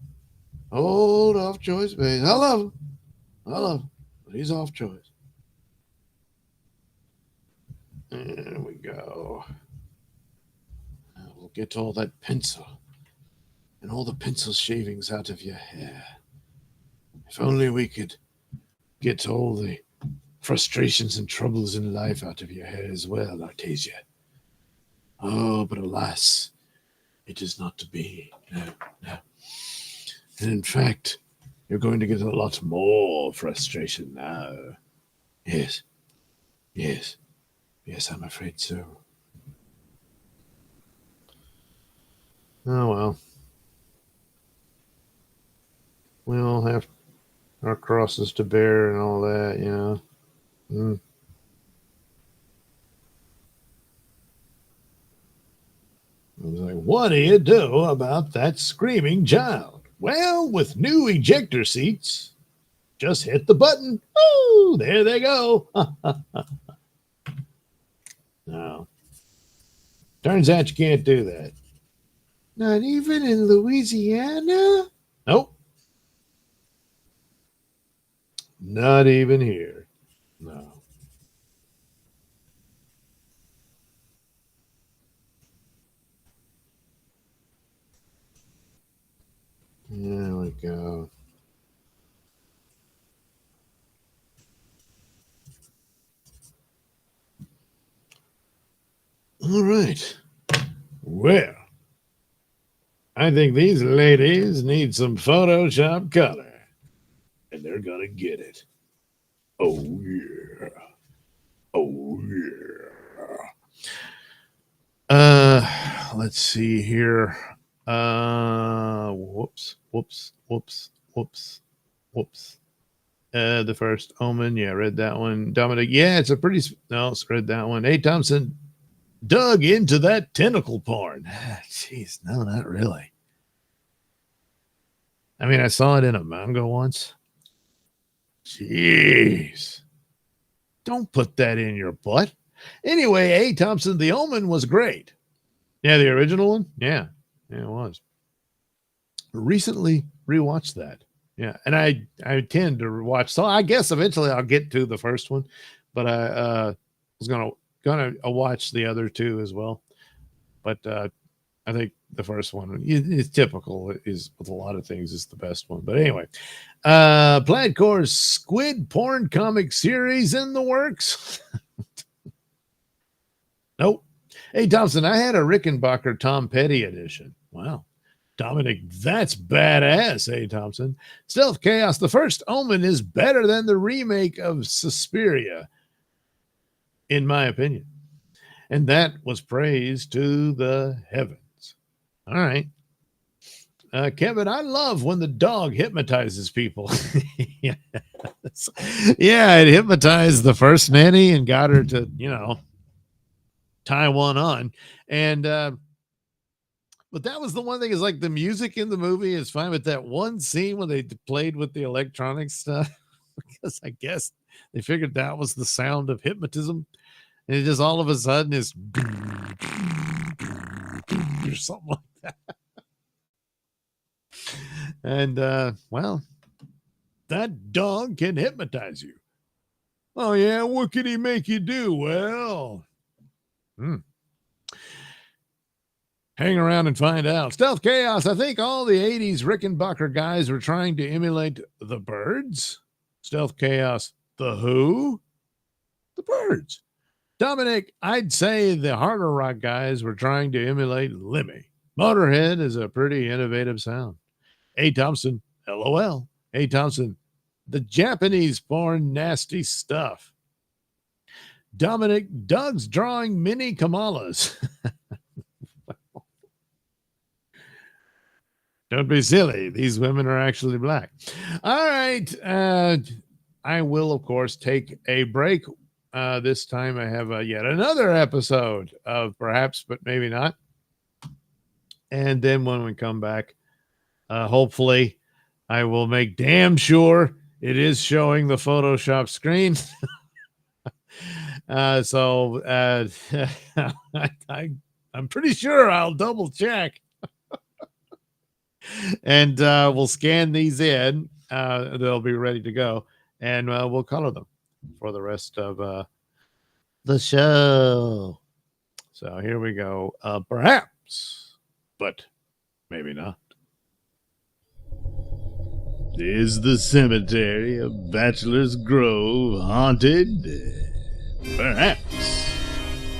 Old off choice bass. I love him. I love him. But he's off choice. There we go. We'll get to all that pencil. and all the pencil shavings out of your hair. If only we could get all the frustrations and troubles in life out of your hair as well, Artesia. Oh, but alas, it is not to be. No, no. And in fact, you're going to get a lot more frustration now. Yes, yes, yes, I'm afraid so. Oh, well. We all have our crosses to bear and all that, you know. Mm. I was like, what do you do about that screaming child? Well, with new ejector seats, just hit the button. Oh, there they go. No. Turns out you can't do that. Not even in Louisiana? Nope. Not even here. No. There we go. All right. Well, I think these ladies need some Photoshop color, and they're going to get it. Oh, yeah. Oh, yeah. Let's see here. Whoops, whoops, whoops, whoops, whoops. The first Omen, yeah, read that one. Dominic, yeah, it's a pretty. No, read that one. A. Thompson dug into that tentacle porn. Jeez, no, not really. I mean, I saw it in a manga once. Jeez. Don't put that in your butt. Anyway, A. Thompson, The Omen was great. Yeah, the original one? Yeah. Yeah, it was. Recently rewatched that. Yeah. And I tend to watch. So I guess eventually I'll get to the first one, but I was gonna watch the other two as well. But I think the first one is typical, is with a lot of things, is the best one. But anyway, Plaid Core's squid porn comic series in the works. Nope. Hey, Thompson, I had a Rickenbacker Tom Petty edition. Wow. Dominic, that's badass, hey, Thompson. Stealth Chaos, the first Omen is better than the remake of Suspiria, in my opinion. And that was praised to the heavens. All right. Kevin, I love when the dog hypnotizes people. Yes. Yeah, it hypnotized the first nanny and got her to, tie one on. And but that was the one thing, is like the music in the movie is fine, but that one scene when they played with the electronic stuff, because I guess they figured that was the sound of hypnotism, and it just all of a sudden is or something like that. And well, that dog can hypnotize you. Oh yeah, what can he make you do? Well, hang around and find out. Stealth Chaos, I think all the 80s Rickenbacker guys were trying to emulate the Byrds. Stealth Chaos, the Who? The Byrds. Dominic, I'd say the harder rock guys were trying to emulate Lemmy. Motorhead is a pretty innovative sound. A. Thompson, LOL. A. Thompson, the Japanese porn nasty stuff. Dominic, Doug's drawing mini Kamalas. Don't be silly. These women are actually black. All right. I will, of course, take a break. This time I have yet another episode of Perhaps, but Maybe Not. And then when we come back, hopefully I will make damn sure it is showing the Photoshop screen. So I'm pretty sure I'll double check. And we'll scan these in. They'll be ready to go. And we'll color them for the rest of the show. So here we go. Perhaps, but maybe not. Is the cemetery of Bachelor's Grove haunted? Perhaps,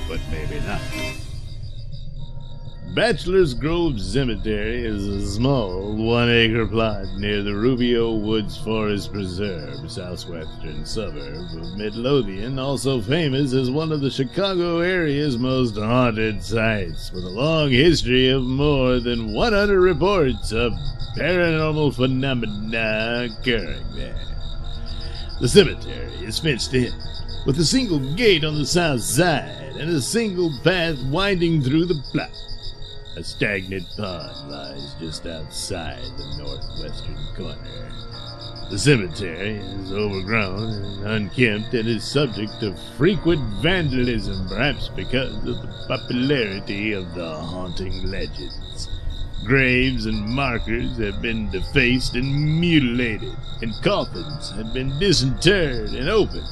but maybe not. Bachelor's Grove Cemetery is a small 1-acre plot near the Rubio Woods Forest Preserve, southwestern suburb of Midlothian, also famous as one of the Chicago area's most haunted sites, with a long history of more than 100 reports of paranormal phenomena occurring there. The cemetery is fenced in, with a single gate on the south side and a single path winding through the plot. A stagnant pond lies just outside the northwestern corner. The cemetery is overgrown and unkempt and is subject to frequent vandalism, perhaps because of the popularity of the haunting legends. Graves and markers have been defaced and mutilated, and coffins have been disinterred and opened.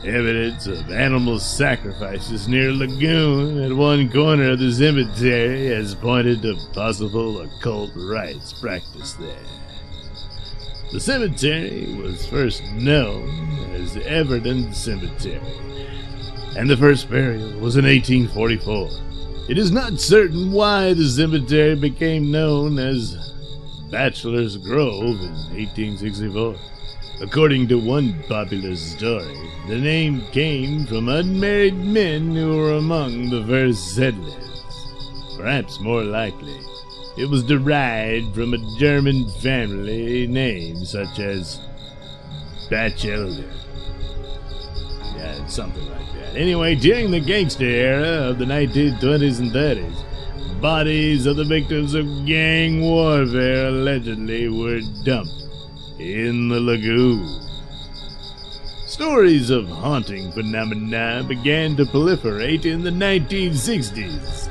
Evidence of animal sacrifices near a lagoon at one corner of the cemetery has pointed to possible occult rites practiced there. The cemetery was first known as Everton Cemetery, and the first burial was in 1844. It is not certain why the cemetery became known as Bachelor's Grove in 1864. According to one popular story, the name came from unmarried men who were among the first settlers. Perhaps more likely, it was derived from a German family name such as Batchelder. Yeah, something like that. Anyway, during the gangster era of the 1920s and 30s, bodies of the victims of gang warfare allegedly were dumped in the lagoon. Stories of haunting phenomena began to proliferate in the 1960s.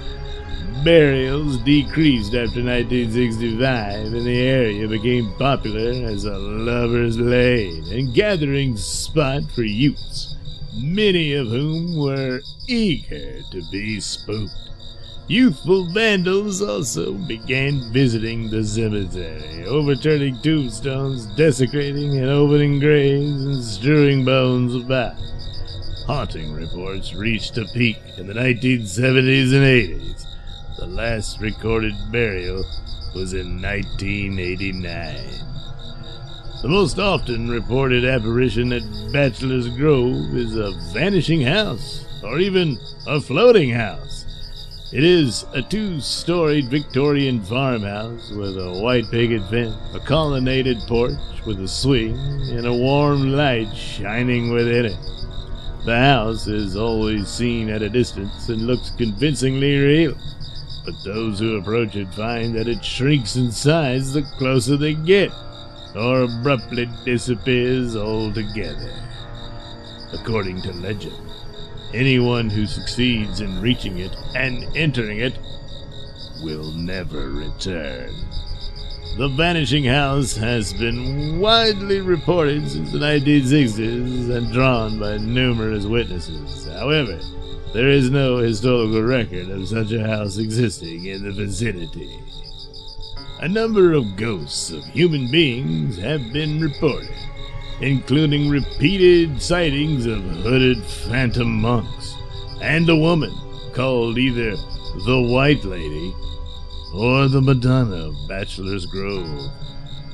Burials decreased after 1965, and the area became popular as a lover's lane and gathering spot for youths, many of whom were eager to be spooked. Youthful vandals also began visiting the cemetery, overturning tombstones, desecrating and opening graves, and strewing bones about. Haunting reports reached a peak in the 1970s and 80s. The last recorded burial was in 1989. The most often reported apparition at Bachelor's Grove is a vanishing house, or even a floating house. It is a 2-storied Victorian farmhouse with a white picket fence, a colonnaded porch with a swing, and a warm light shining within it. The house is always seen at a distance and looks convincingly real, but those who approach it find that it shrinks in size the closer they get, or abruptly disappears altogether. According to legend, anyone who succeeds in reaching it and entering it will never return. The vanishing house has been widely reported since the 1960s and drawn by numerous witnesses. However, there is no historical record of such a house existing in the vicinity. A number of ghosts of human beings have been reported, including repeated sightings of hooded phantom monks, and a woman called either the White Lady or the Madonna of Bachelor's Grove.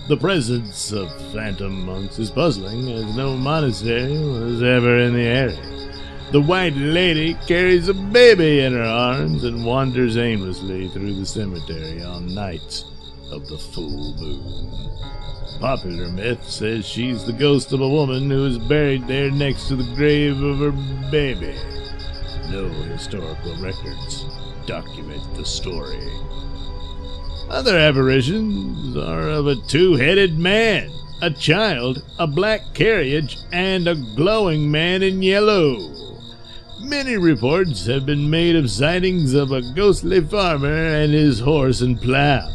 The presence of phantom monks is puzzling, as no monastery was ever in the area. The White Lady carries a baby in her arms and wanders aimlessly through the cemetery on nights of the full moon. Popular myth says she's the ghost of a woman who is buried there next to the grave of her baby. No historical records document the story. Other apparitions are of a 2-headed man, a child, a black carriage, and a glowing man in yellow. Many reports have been made of sightings of a ghostly farmer and his horse and plow.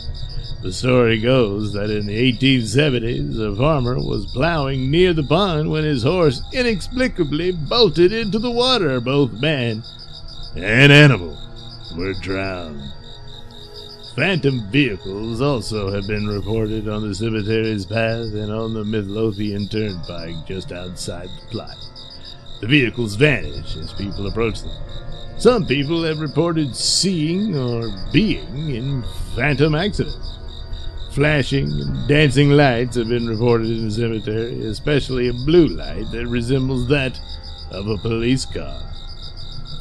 The story goes that in the 1870s, a farmer was plowing near the pond when his horse inexplicably bolted into the water. Both man and animal were drowned. Phantom vehicles also have been reported on the cemetery's path and on the Midlothian Turnpike just outside the plot. The vehicles vanish as people approach them. Some people have reported seeing or being in phantom accidents. Flashing and dancing lights have been reported in the cemetery, especially a blue light that resembles that of a police car.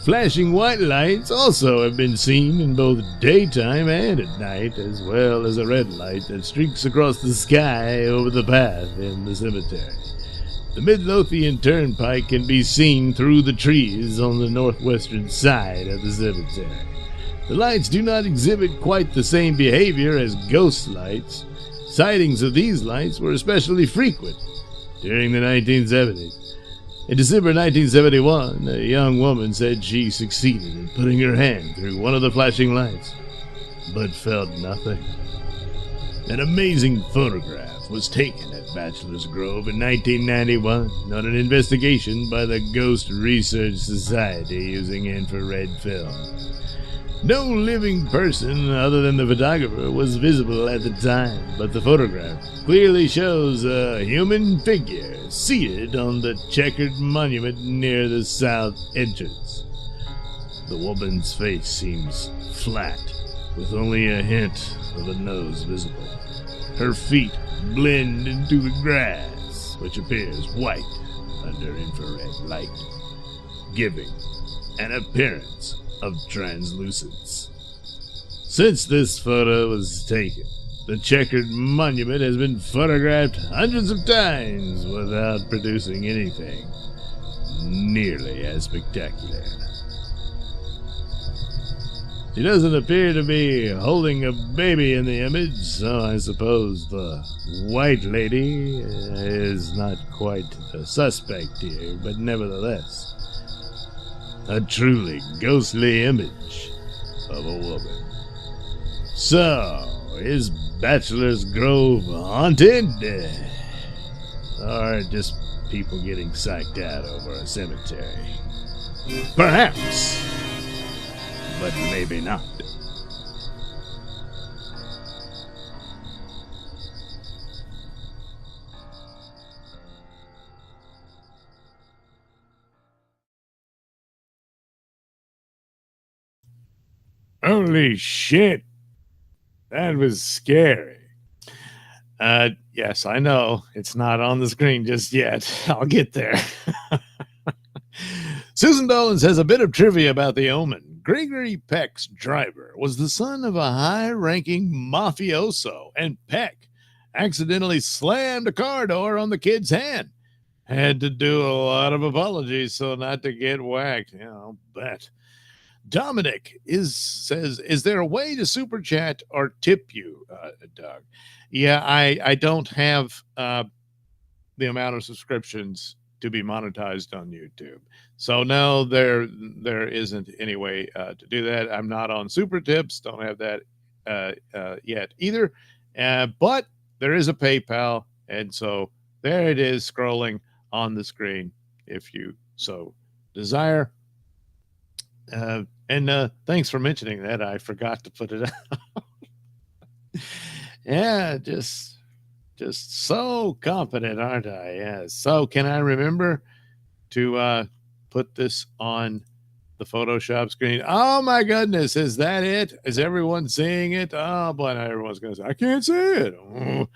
Flashing white lights also have been seen in both daytime and at night, as well as a red light that streaks across the sky over the path in the cemetery. The Midlothian Turnpike can be seen through the trees on the northwestern side of the cemetery. The lights do not exhibit quite the same behavior as ghost lights. Sightings of these lights were especially frequent during the 1970s. In December 1971, a young woman said she succeeded in putting her hand through one of the flashing lights, but felt nothing. An amazing photograph was taken at Bachelor's Grove in 1991 on an investigation by the Ghost Research Society using infrared film. No living person other than the photographer was visible at the time, but the photograph clearly shows a human figure seated on the checkered monument near the south entrance. The woman's face seems flat, with only a hint of a nose visible. Her feet blend into the grass, which appears white under infrared light, giving an appearance of translucence. Since this photo was taken, the checkered monument has been photographed hundreds of times without producing anything nearly as spectacular. She doesn't appear to be holding a baby in the image, so I suppose the white lady is not quite the suspect here, but nevertheless, a truly ghostly image of a woman. So, is Bachelor's Grove haunted? Or just people getting psyched out over a cemetery? Perhaps, but maybe not. Holy shit. That was scary. Yes, I know. It's not on the screen just yet. I'll get there. Susan Dolan says a bit of trivia about the Omen. Gregory Peck's driver was the son of a high-ranking mafioso, and Peck accidentally slammed a car door on the kid's hand. Had to do a lot of apologies so not to get whacked. Yeah, I'll bet. Dominic says, is there a way to super chat or tip you, Doug? Yeah, I don't have the amount of subscriptions to be monetized on YouTube. So no, there isn't any way to do that. I'm not on Super Tips. Don't have that yet either. But there is a PayPal, and so there it is scrolling on the screen if you so desire. And thanks for mentioning that. I forgot to put it out. Yeah, just so confident, aren't I? Yeah. So can I remember to put this on the Photoshop screen? Oh my goodness, is that it? Is everyone seeing it? Oh boy, now everyone's gonna say, I can't see it. Oh.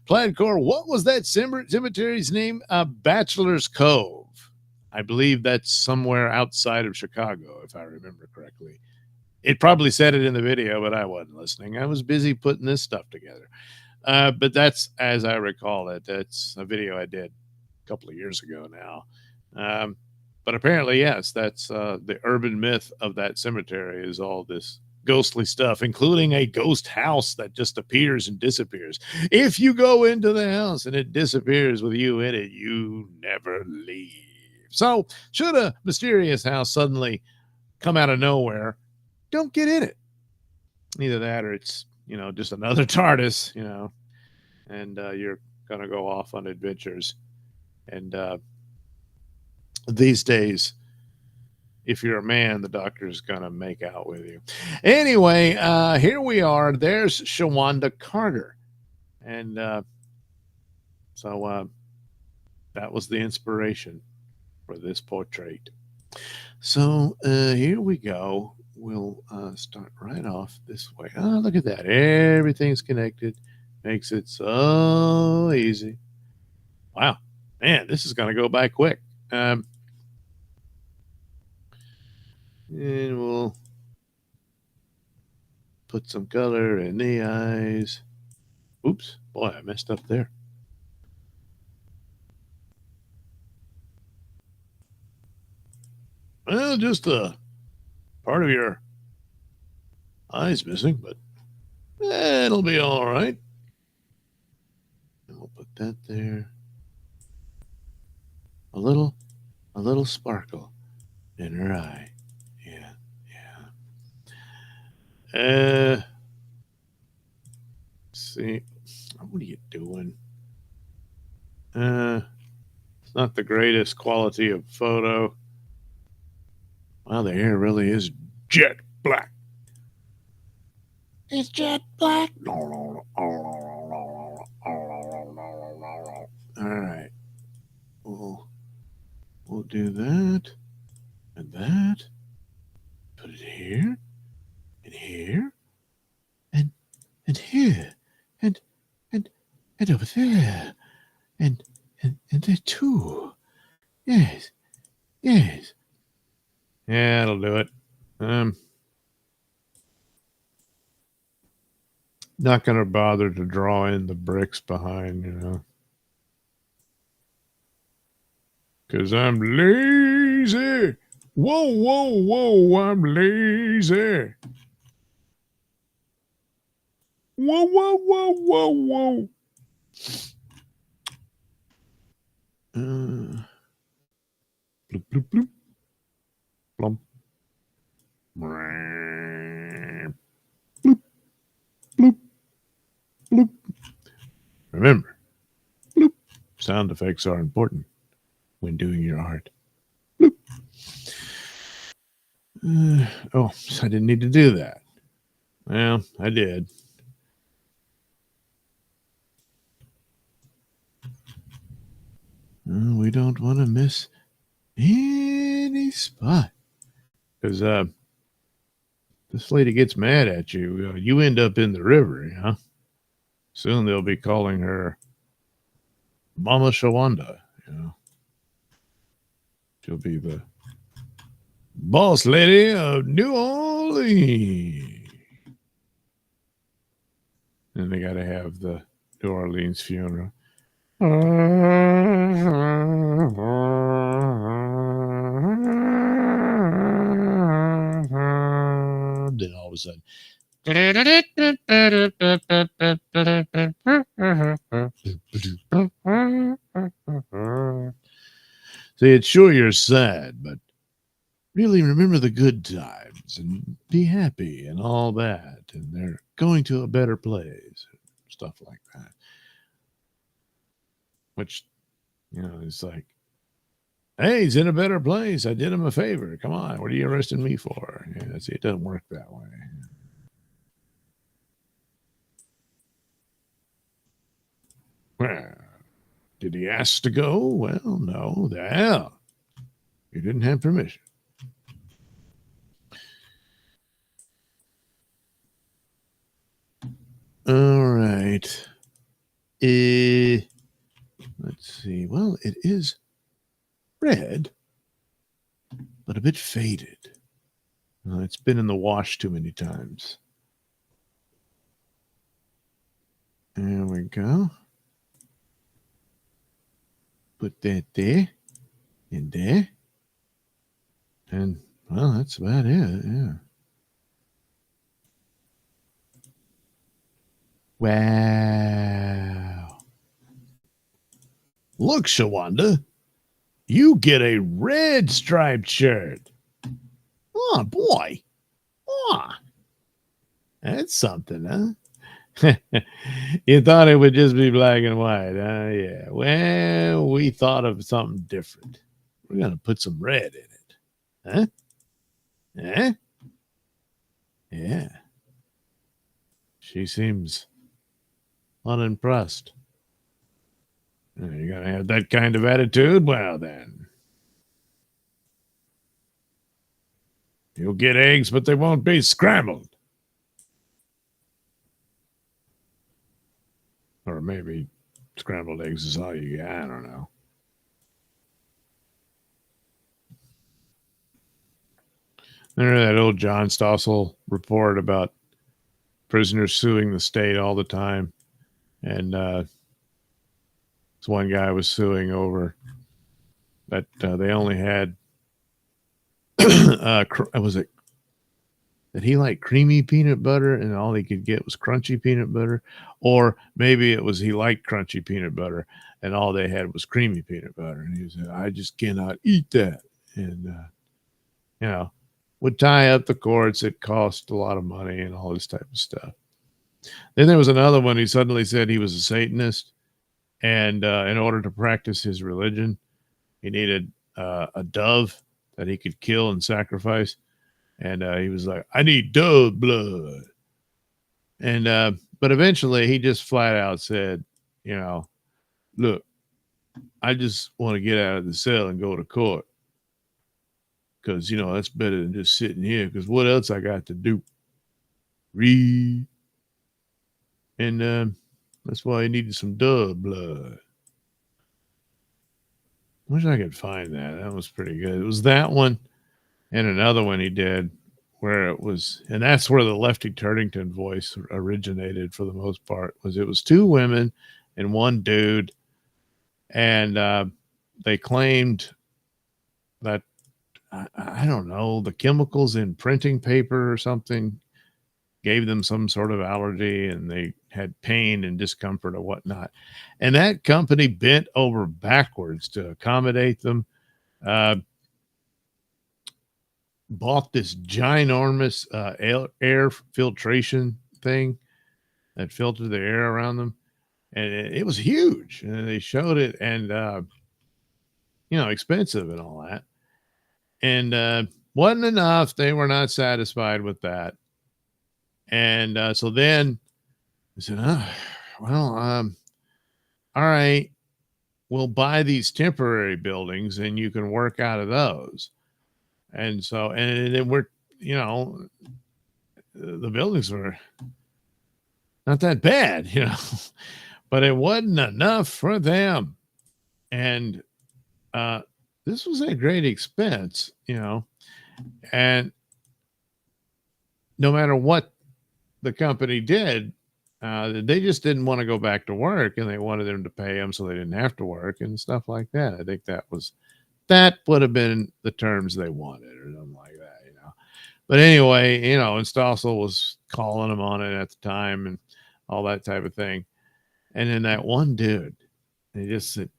Plaid Core, what was that cemetery's name? Bachelor's Cove. I believe that's somewhere outside of Chicago, if I remember correctly. It probably said it in the video, but I wasn't listening. I was busy putting this stuff together. But that's, as I recall it, that's a video I did a couple of years ago now. But apparently, yes, that's the urban myth of that cemetery is all this ghostly stuff, including a ghost house that just appears and disappears. If you go into the house and it disappears with you in it, you never leave. So, should a mysterious house suddenly come out of nowhere, don't get in it. Either that or it's, just another TARDIS, and you're going to go off on adventures. And these days, if you're a man, the doctor's going to make out with you. Anyway, here we are. There's Shawanda Carter. And so that was the inspiration for this portrait. So here we go. We'll start right off this way. Oh, look at that. Everything's connected. Makes it so easy. Wow. Man, this is going to go by quick. And we'll put some color in the eyes. Oops. Boy, I messed up there. Well, just a part of your eye's missing, but it'll be all right. And we'll put that there. A little sparkle in her eye. Yeah. See, what are you doing? It's not the greatest quality of photo. Wow, the hair really is jet black. It's jet black. All right. We'll do that and that. Put it here and here and here and over there and there too. Yes. Yeah, that'll do it. Not going to bother to draw in the bricks behind, because I'm lazy. Whoa, I'm lazy. Whoa. Bloop, bloop, bloop. Blump. Bloop, bloop, bloop. Remember, bloop. Sound effects are important when doing your art. Bloop. I didn't need to do that. Well, I did. We don't want to miss any spot. Because this lady gets mad at you. You end up in the river, Soon they'll be calling her Mama Shawanda, She'll be the boss lady of New Orleans. And they got to have the New Orleans funeral. Then all of a sudden, see, it's sure you're sad, but really remember the good times and be happy and all that. And they're going to a better place, stuff like that. Which, it's like, hey, he's in a better place. I did him a favor. Come on. What are you arresting me for? Yeah, see, it doesn't work that way. Well, did he ask to go? Well, no. The hell. You didn't have permission. All right. Let's see. Well, it is red, but a bit faded. It's been in the wash too many times. There we go. Put that there and there. And, well, that's about it. Yeah. Wow. Look, Shawanda, you get a red striped shirt. Oh, boy. Oh, that's something, huh? You thought it would just be black and white, huh? Yeah. Well, we thought of something different. We're going to put some red in it. Huh? Eh? Yeah. She seems unimpressed. You're going to have that kind of attitude? Well, then. You'll get eggs, but they won't be scrambled. Or maybe scrambled eggs is all you get. I don't know. Remember that old John Stossel report about prisoners suing the state all the time? And this one guy was suing over that they only had, was it that he liked creamy peanut butter and all he could get was crunchy peanut butter? Or maybe it was he liked crunchy peanut butter and all they had was creamy peanut butter. And he said, I just cannot eat that. And, you know, would tie up the courts. It cost a lot of money and all this type of stuff. Then there was another one. He suddenly said he was a Satanist. And in order to practice his religion, he needed a dove that he could kill and sacrifice. And he was like, I need dove blood. And, but eventually he just flat out said, you know, look, I just want to get out of the cell and go to court. Because, you know, that's better than just sitting here. Because what else I got to do? Read. And that's why he needed some dove blood. Wish I could find that. That was pretty good. It was that one and another one he did where it was, and that's where the Lefty Turtington voice originated for the most part, was it was two women and one dude. And they claimed that, I don't know, the chemicals in printing paper or something gave them some sort of allergy and they had pain and discomfort or whatnot. And that company bent over backwards to accommodate them. Bought this ginormous air filtration thing that filtered the air around them. And it was huge. And they showed it and, you know, expensive and all that. And wasn't enough. They were not satisfied with that. And so then I said, all right, we'll buy these temporary buildings and you can work out of those. And so, and then we're, you know, the buildings were not that bad, you know, but it wasn't enough for them. And this was a great expense, you know, and no matter what the company did, they just didn't want to go back to work and they wanted them to pay them so they didn't have to work and stuff like that. I think that would have been the terms they wanted or something like that, you know. But anyway, you know, and Stossel was calling them on it at the time and all that type of thing. And then that one dude, he just said,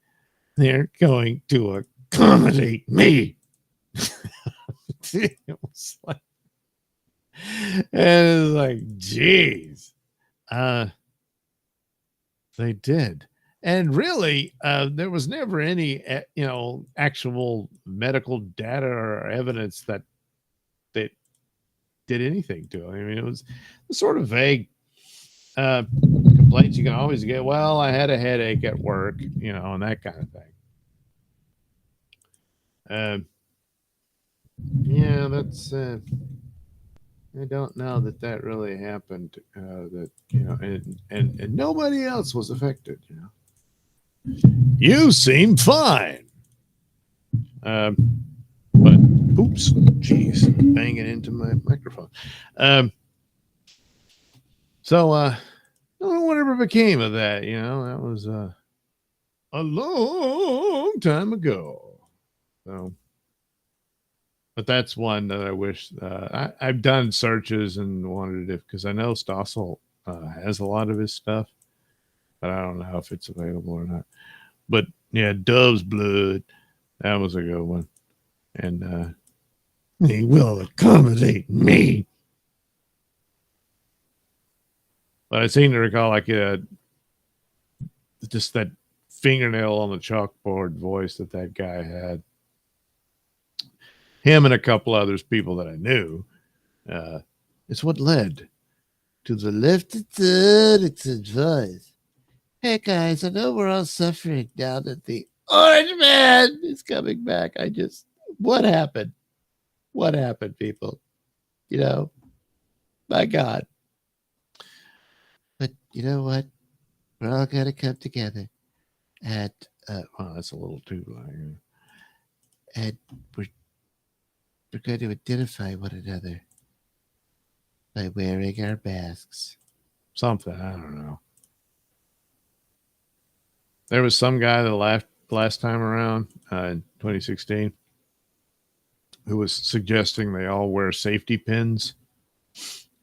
they're going to accommodate me. It was like, and it was like, geez. They did. And really, there was never any, you know, actual medical data or evidence that they did anything to him. I mean, it was sort of vague complaints you can always get. Well, I had a headache at work, you know, and that kind of thing. Yeah, that's. I don't know that really happened. That, you know, and nobody else was affected. You know, you seem fine. But oops, geez, banging into my microphone. So I don't know whatever became of that. You know, that was a long time ago. So. But that's one that I wish I've done searches and wondered if, because I know Stossel has a lot of his stuff, but I don't know if it's available or not. But yeah, Dove's Blood, that was a good one. And he will accommodate me. But I seem to recall like just that fingernail on the chalkboard voice that guy had. him and a couple others, people that I knew. It's what led to the left advice. Hey guys, I know we're all suffering now that the Orange Man is coming back. What happened? What happened, people? You know, my God. But you know what? We're all going to come together at, well, that's a little too long. And we're, we're going to identify one another by wearing our masks. Something, I don't know. There was some guy that laughed last time around in 2016 who was suggesting they all wear safety pins.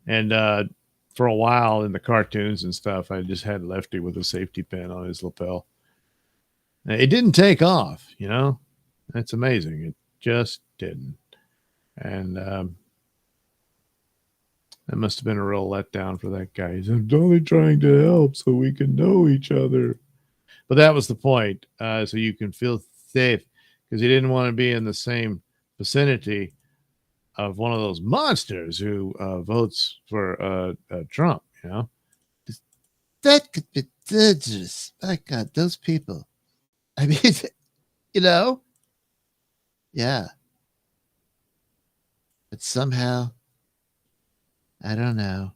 And for a while in the cartoons and stuff, I just had Lefty with a safety pin on his lapel. It didn't take off, you know? That's amazing. It just didn't. And that must have been a real letdown for that guy. He's only trying to help so we can know each other. But that was the point, so you can feel safe, because he didn't want to be in the same vicinity of one of those monsters who votes for Trump, you know? That could be dangerous. My God, those people. I mean, you know? Yeah. But somehow, I don't know,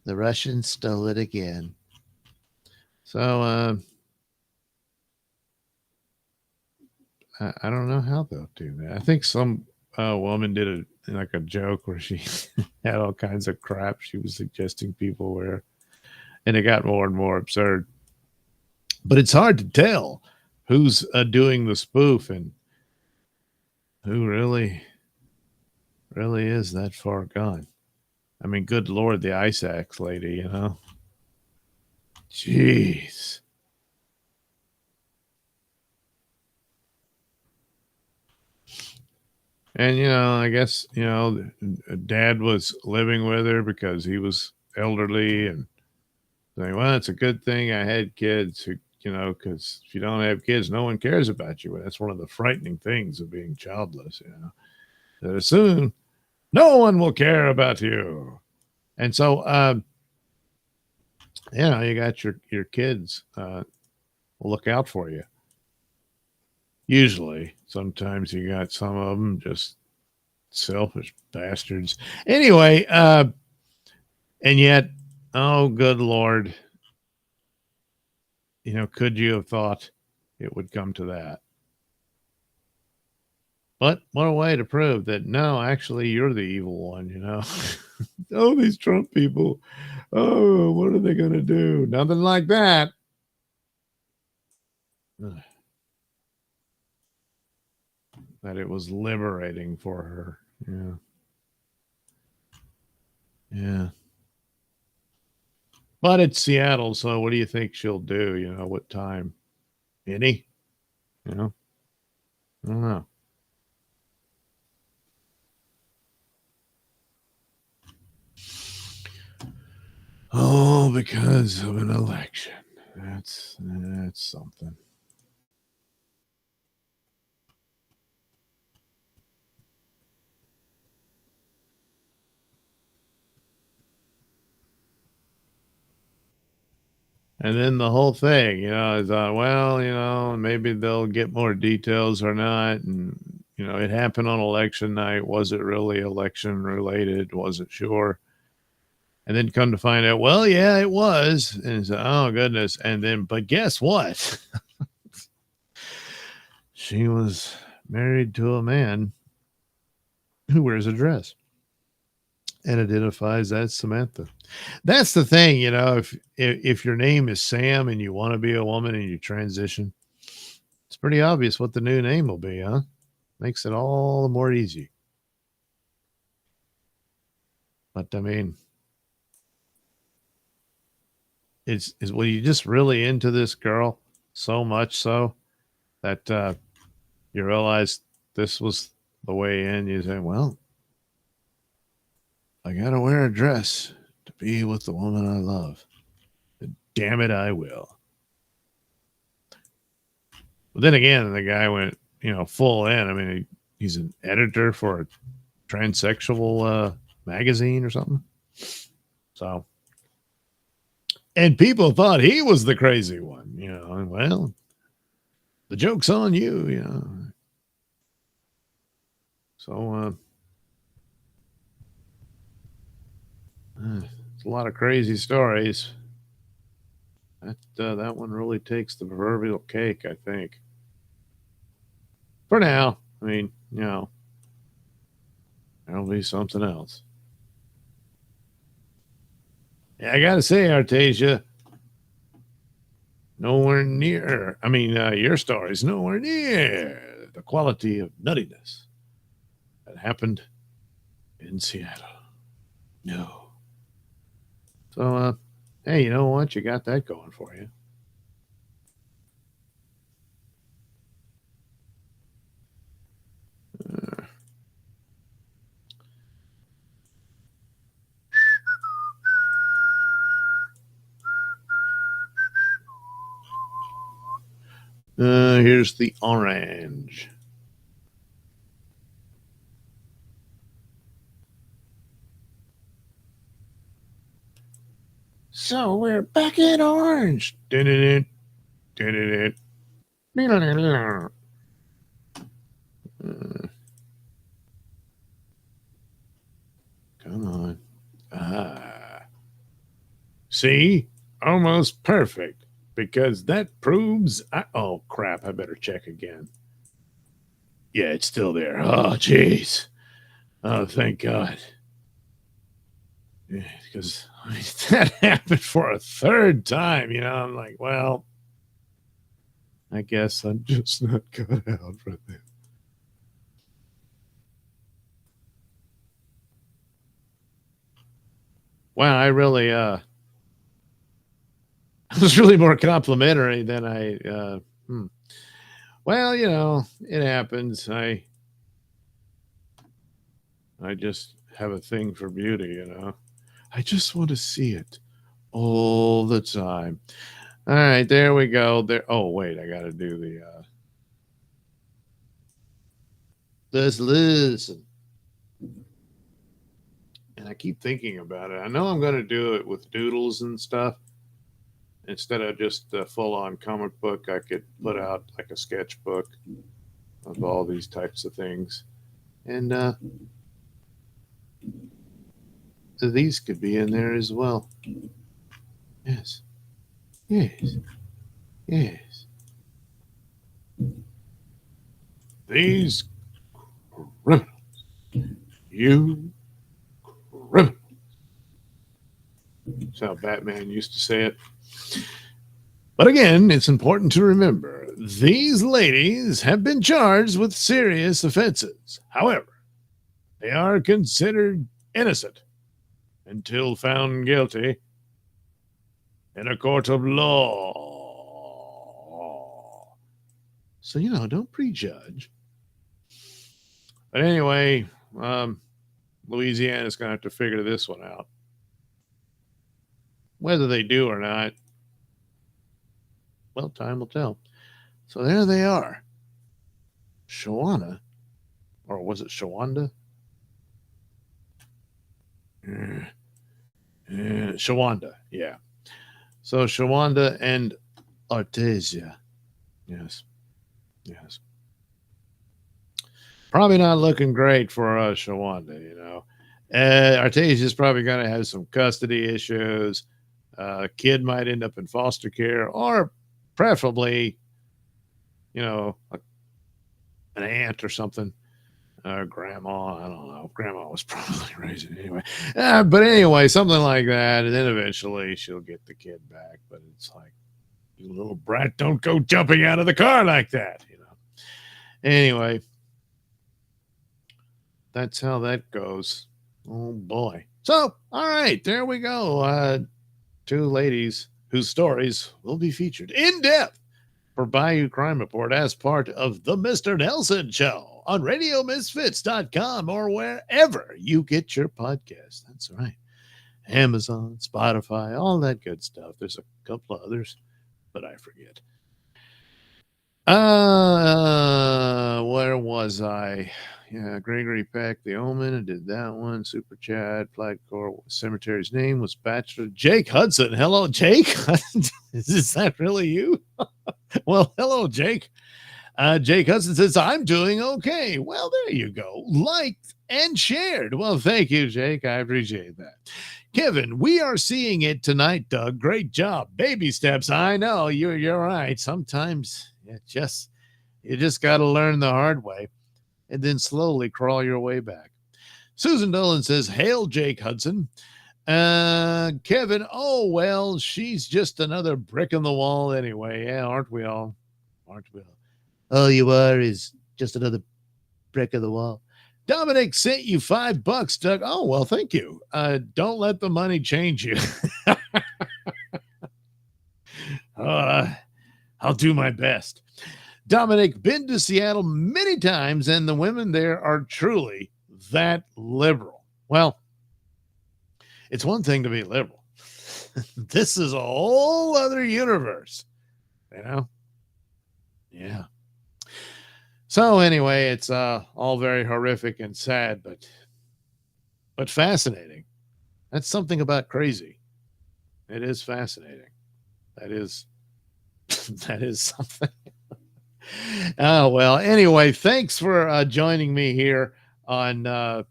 the Russians stole it again. So, I don't know how they'll do that. I think some woman did a joke where she had all kinds of crap she was suggesting people wear, and it got more and more absurd. But it's hard to tell who's doing the spoof and who really is that far gone. I mean, good Lord, the Ice Axe lady, you know? Jeez. And, you know, I guess, you know, Dad was living with her because he was elderly and saying, well, it's a good thing I had kids, who, you know, because if you don't have kids, no one cares about you. And that's one of the frightening things of being childless, you know, that soon no one will care about you. And so, you know, you got your kids will look out for you. Usually, sometimes you got some of them just selfish bastards. Anyway, and yet, oh, good Lord, you know, could you have thought it would come to that? But what a way to prove that, no, actually, you're the evil one, you know? Oh, these Trump people. Oh, what are they going to do? Nothing like that. That it was liberating for her. Yeah. Yeah. But it's Seattle, so what do you think she'll do? You know, what time? Any? You know? I don't know. Oh, because of an election. That's something. And then the whole thing, you know, I thought, well, you know, maybe they'll get more details or not. And, you know, it happened on election night. Was it really election related? Wasn't sure. And then come to find out, well, yeah, it was. And it's, oh, goodness. And then, but guess what? She was married to a man who wears a dress and identifies as Samantha. That's the thing, you know, if your name is Sam and you want to be a woman and you transition, it's pretty obvious what the new name will be, huh? Makes it all the more easy. But I mean, is were you just really into this girl so much so that you realize this was the way in? You say, well, I gotta wear a dress to be with the woman I love. Damn it, I will. But then again, the guy went, you know, full in. I mean, he's an editor for a transsexual magazine or something. So, and people thought he was the crazy one, you know. Well, the joke's on you, you know. So, it's a lot of crazy stories. That one really takes the proverbial cake, I think. For now, I mean, you know, there'll be something else. Yeah, I gotta say, Artasia, nowhere near. I mean, your story's nowhere near the quality of nuttiness that happened in Seattle. No. So, hey, you know what? You got that going for you. Here's the orange. So we're back in orange. Dun-dun-dun, dun-dun-dun. Come on. See? Almost perfect. Because that proves. Oh, crap. I better check again. Yeah, it's still there. Oh, jeez. Oh, thank God. Because that happened for a third time, you know. I'm like, well, I guess I'm just not cut out for this. Wow, I really it was really more complimentary than well, you know, it happens. I just have a thing for beauty, you know. I just want to see it all the time. All right, there we go. There. Oh, wait, I got to do the let's listen. And I keep thinking about it. I know I'm going to do it with doodles and stuff. Instead of just a full on comic book, I could put out like a sketchbook of all these types of things. And these could be in there as well. Yes. Yes. Yes. These criminals. You criminals. That's how Batman used to say it. But again, it's important to remember these ladies have been charged with serious offenses. However, they are considered innocent until found guilty in a court of law. So, you know, don't prejudge. But anyway, Louisiana's going to have to figure this one out. Whether they do or not, well, time will tell. So there they are. Shawana, or was it Shawanda? Shawanda, yeah. So Shawanda and Artasia. Yes. Yes. Probably not looking great for Shawanda, you know. Artasia's probably going to have some custody issues. Kid might end up in foster care, or preferably, you know, an aunt or something. Grandma, I don't know. Grandma was probably raising anyway. But anyway, something like that. And then eventually she'll get the kid back. But it's like, you little brat, don't go jumping out of the car like that, you know. Anyway, that's how that goes. Oh, boy. So, all right, there we go. Two ladies whose stories will be featured in depth for Bayou Crime Report as part of the Mr. Nelson Show on RadioMisfits.com or wherever you get your podcast. That's right. Amazon, Spotify, all that good stuff. There's a couple of others, but I forget. where was I? Yeah, Gregory Peck, The Omen. I did that one. Super Chat, Flag Corps Cemetery's name was Bachelor Jake Hudson. Hello, Jake. Is that really you? Well, hello, Jake. Jake Hudson says, I'm doing okay. Well, there you go. Liked and shared. Well, thank you, Jake. I appreciate that. Kevin, we are seeing it tonight, Doug. Great job. Baby steps. I know you're right. Sometimes you just got to learn the hard way and then slowly crawl your way back. Susan Dolan says, hail, Jake Hudson. Kevin, oh, well, she's just another brick in the wall anyway. Yeah, aren't we all? Aren't we all? All you are is just another brick of the wall. Dominic sent you $5, Doug. Oh, well, thank you. Don't let the money change you. I'll do my best. Dominic, been to Seattle many times, and the women there are truly that liberal. Well, it's one thing to be liberal. This is a whole other universe, you know? Yeah. So anyway, it's all very horrific and sad, but fascinating. That's something about crazy. It is fascinating. That is something. Oh, well, anyway, thanks for joining me here on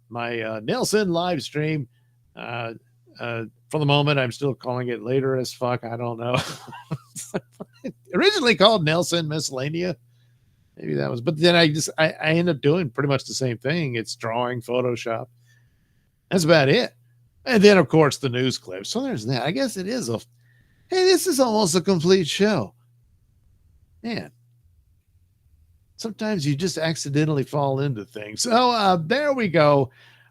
my Nelson live stream. For the moment, I'm still calling it later as fuck. I don't know. Originally called Nelson Miscellanea. Maybe that was, but then I end up doing pretty much the same thing. It's drawing, Photoshop. That's about it. And then, of course, the news clips. So there's that. I guess it is hey, this is almost a complete show. Man. Sometimes you just accidentally fall into things. So there we go.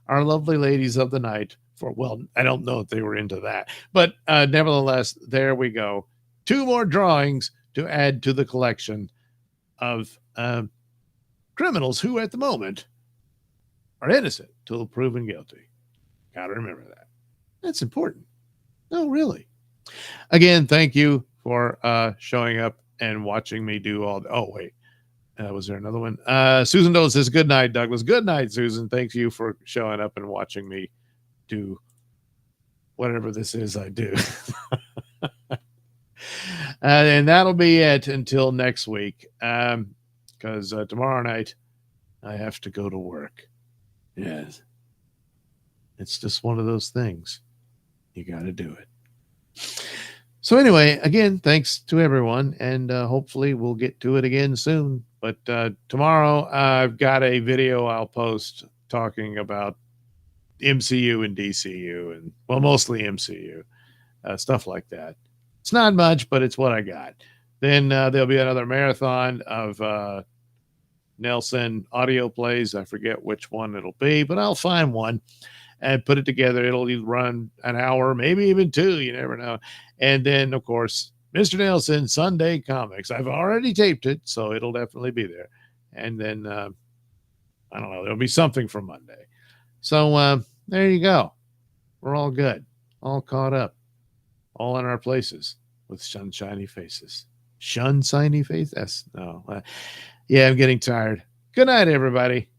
Our lovely ladies of the night well, I don't know if they were into that, but nevertheless, there we go. 2 more drawings to add to the collection of criminals who at the moment are innocent till proven guilty. Got to remember that. That's important. No, really. Again, thank you for showing up and watching me do all wait. Was there another one? Susan Doe says, good night, Douglas. Good night, Susan. Thank you for showing up and watching me do whatever this is I do. And that'll be it until next week. Because tomorrow night I have to go to work. Yes. It's just one of those things. You got to do it. So anyway, again, thanks to everyone. And hopefully we'll get to it again soon. But tomorrow I've got a video I'll post talking about MCU and DCU and, well, mostly MCU, stuff like that. It's not much, but it's what I got. Then there'll be another marathon of Nelson audio plays. I forget which one it'll be, but I'll find one and put it together. It'll run an hour, maybe even 2. You never know. And then, of course, Mr. Nelson Sunday Comics. I've already taped it, so it'll definitely be there. And then, I don't know, there'll be something for Monday. So there you go. We're all good. All caught up. All in our places with sunshiny faces. Sunshiny faces? No. Yeah, I'm getting tired. Good night, everybody.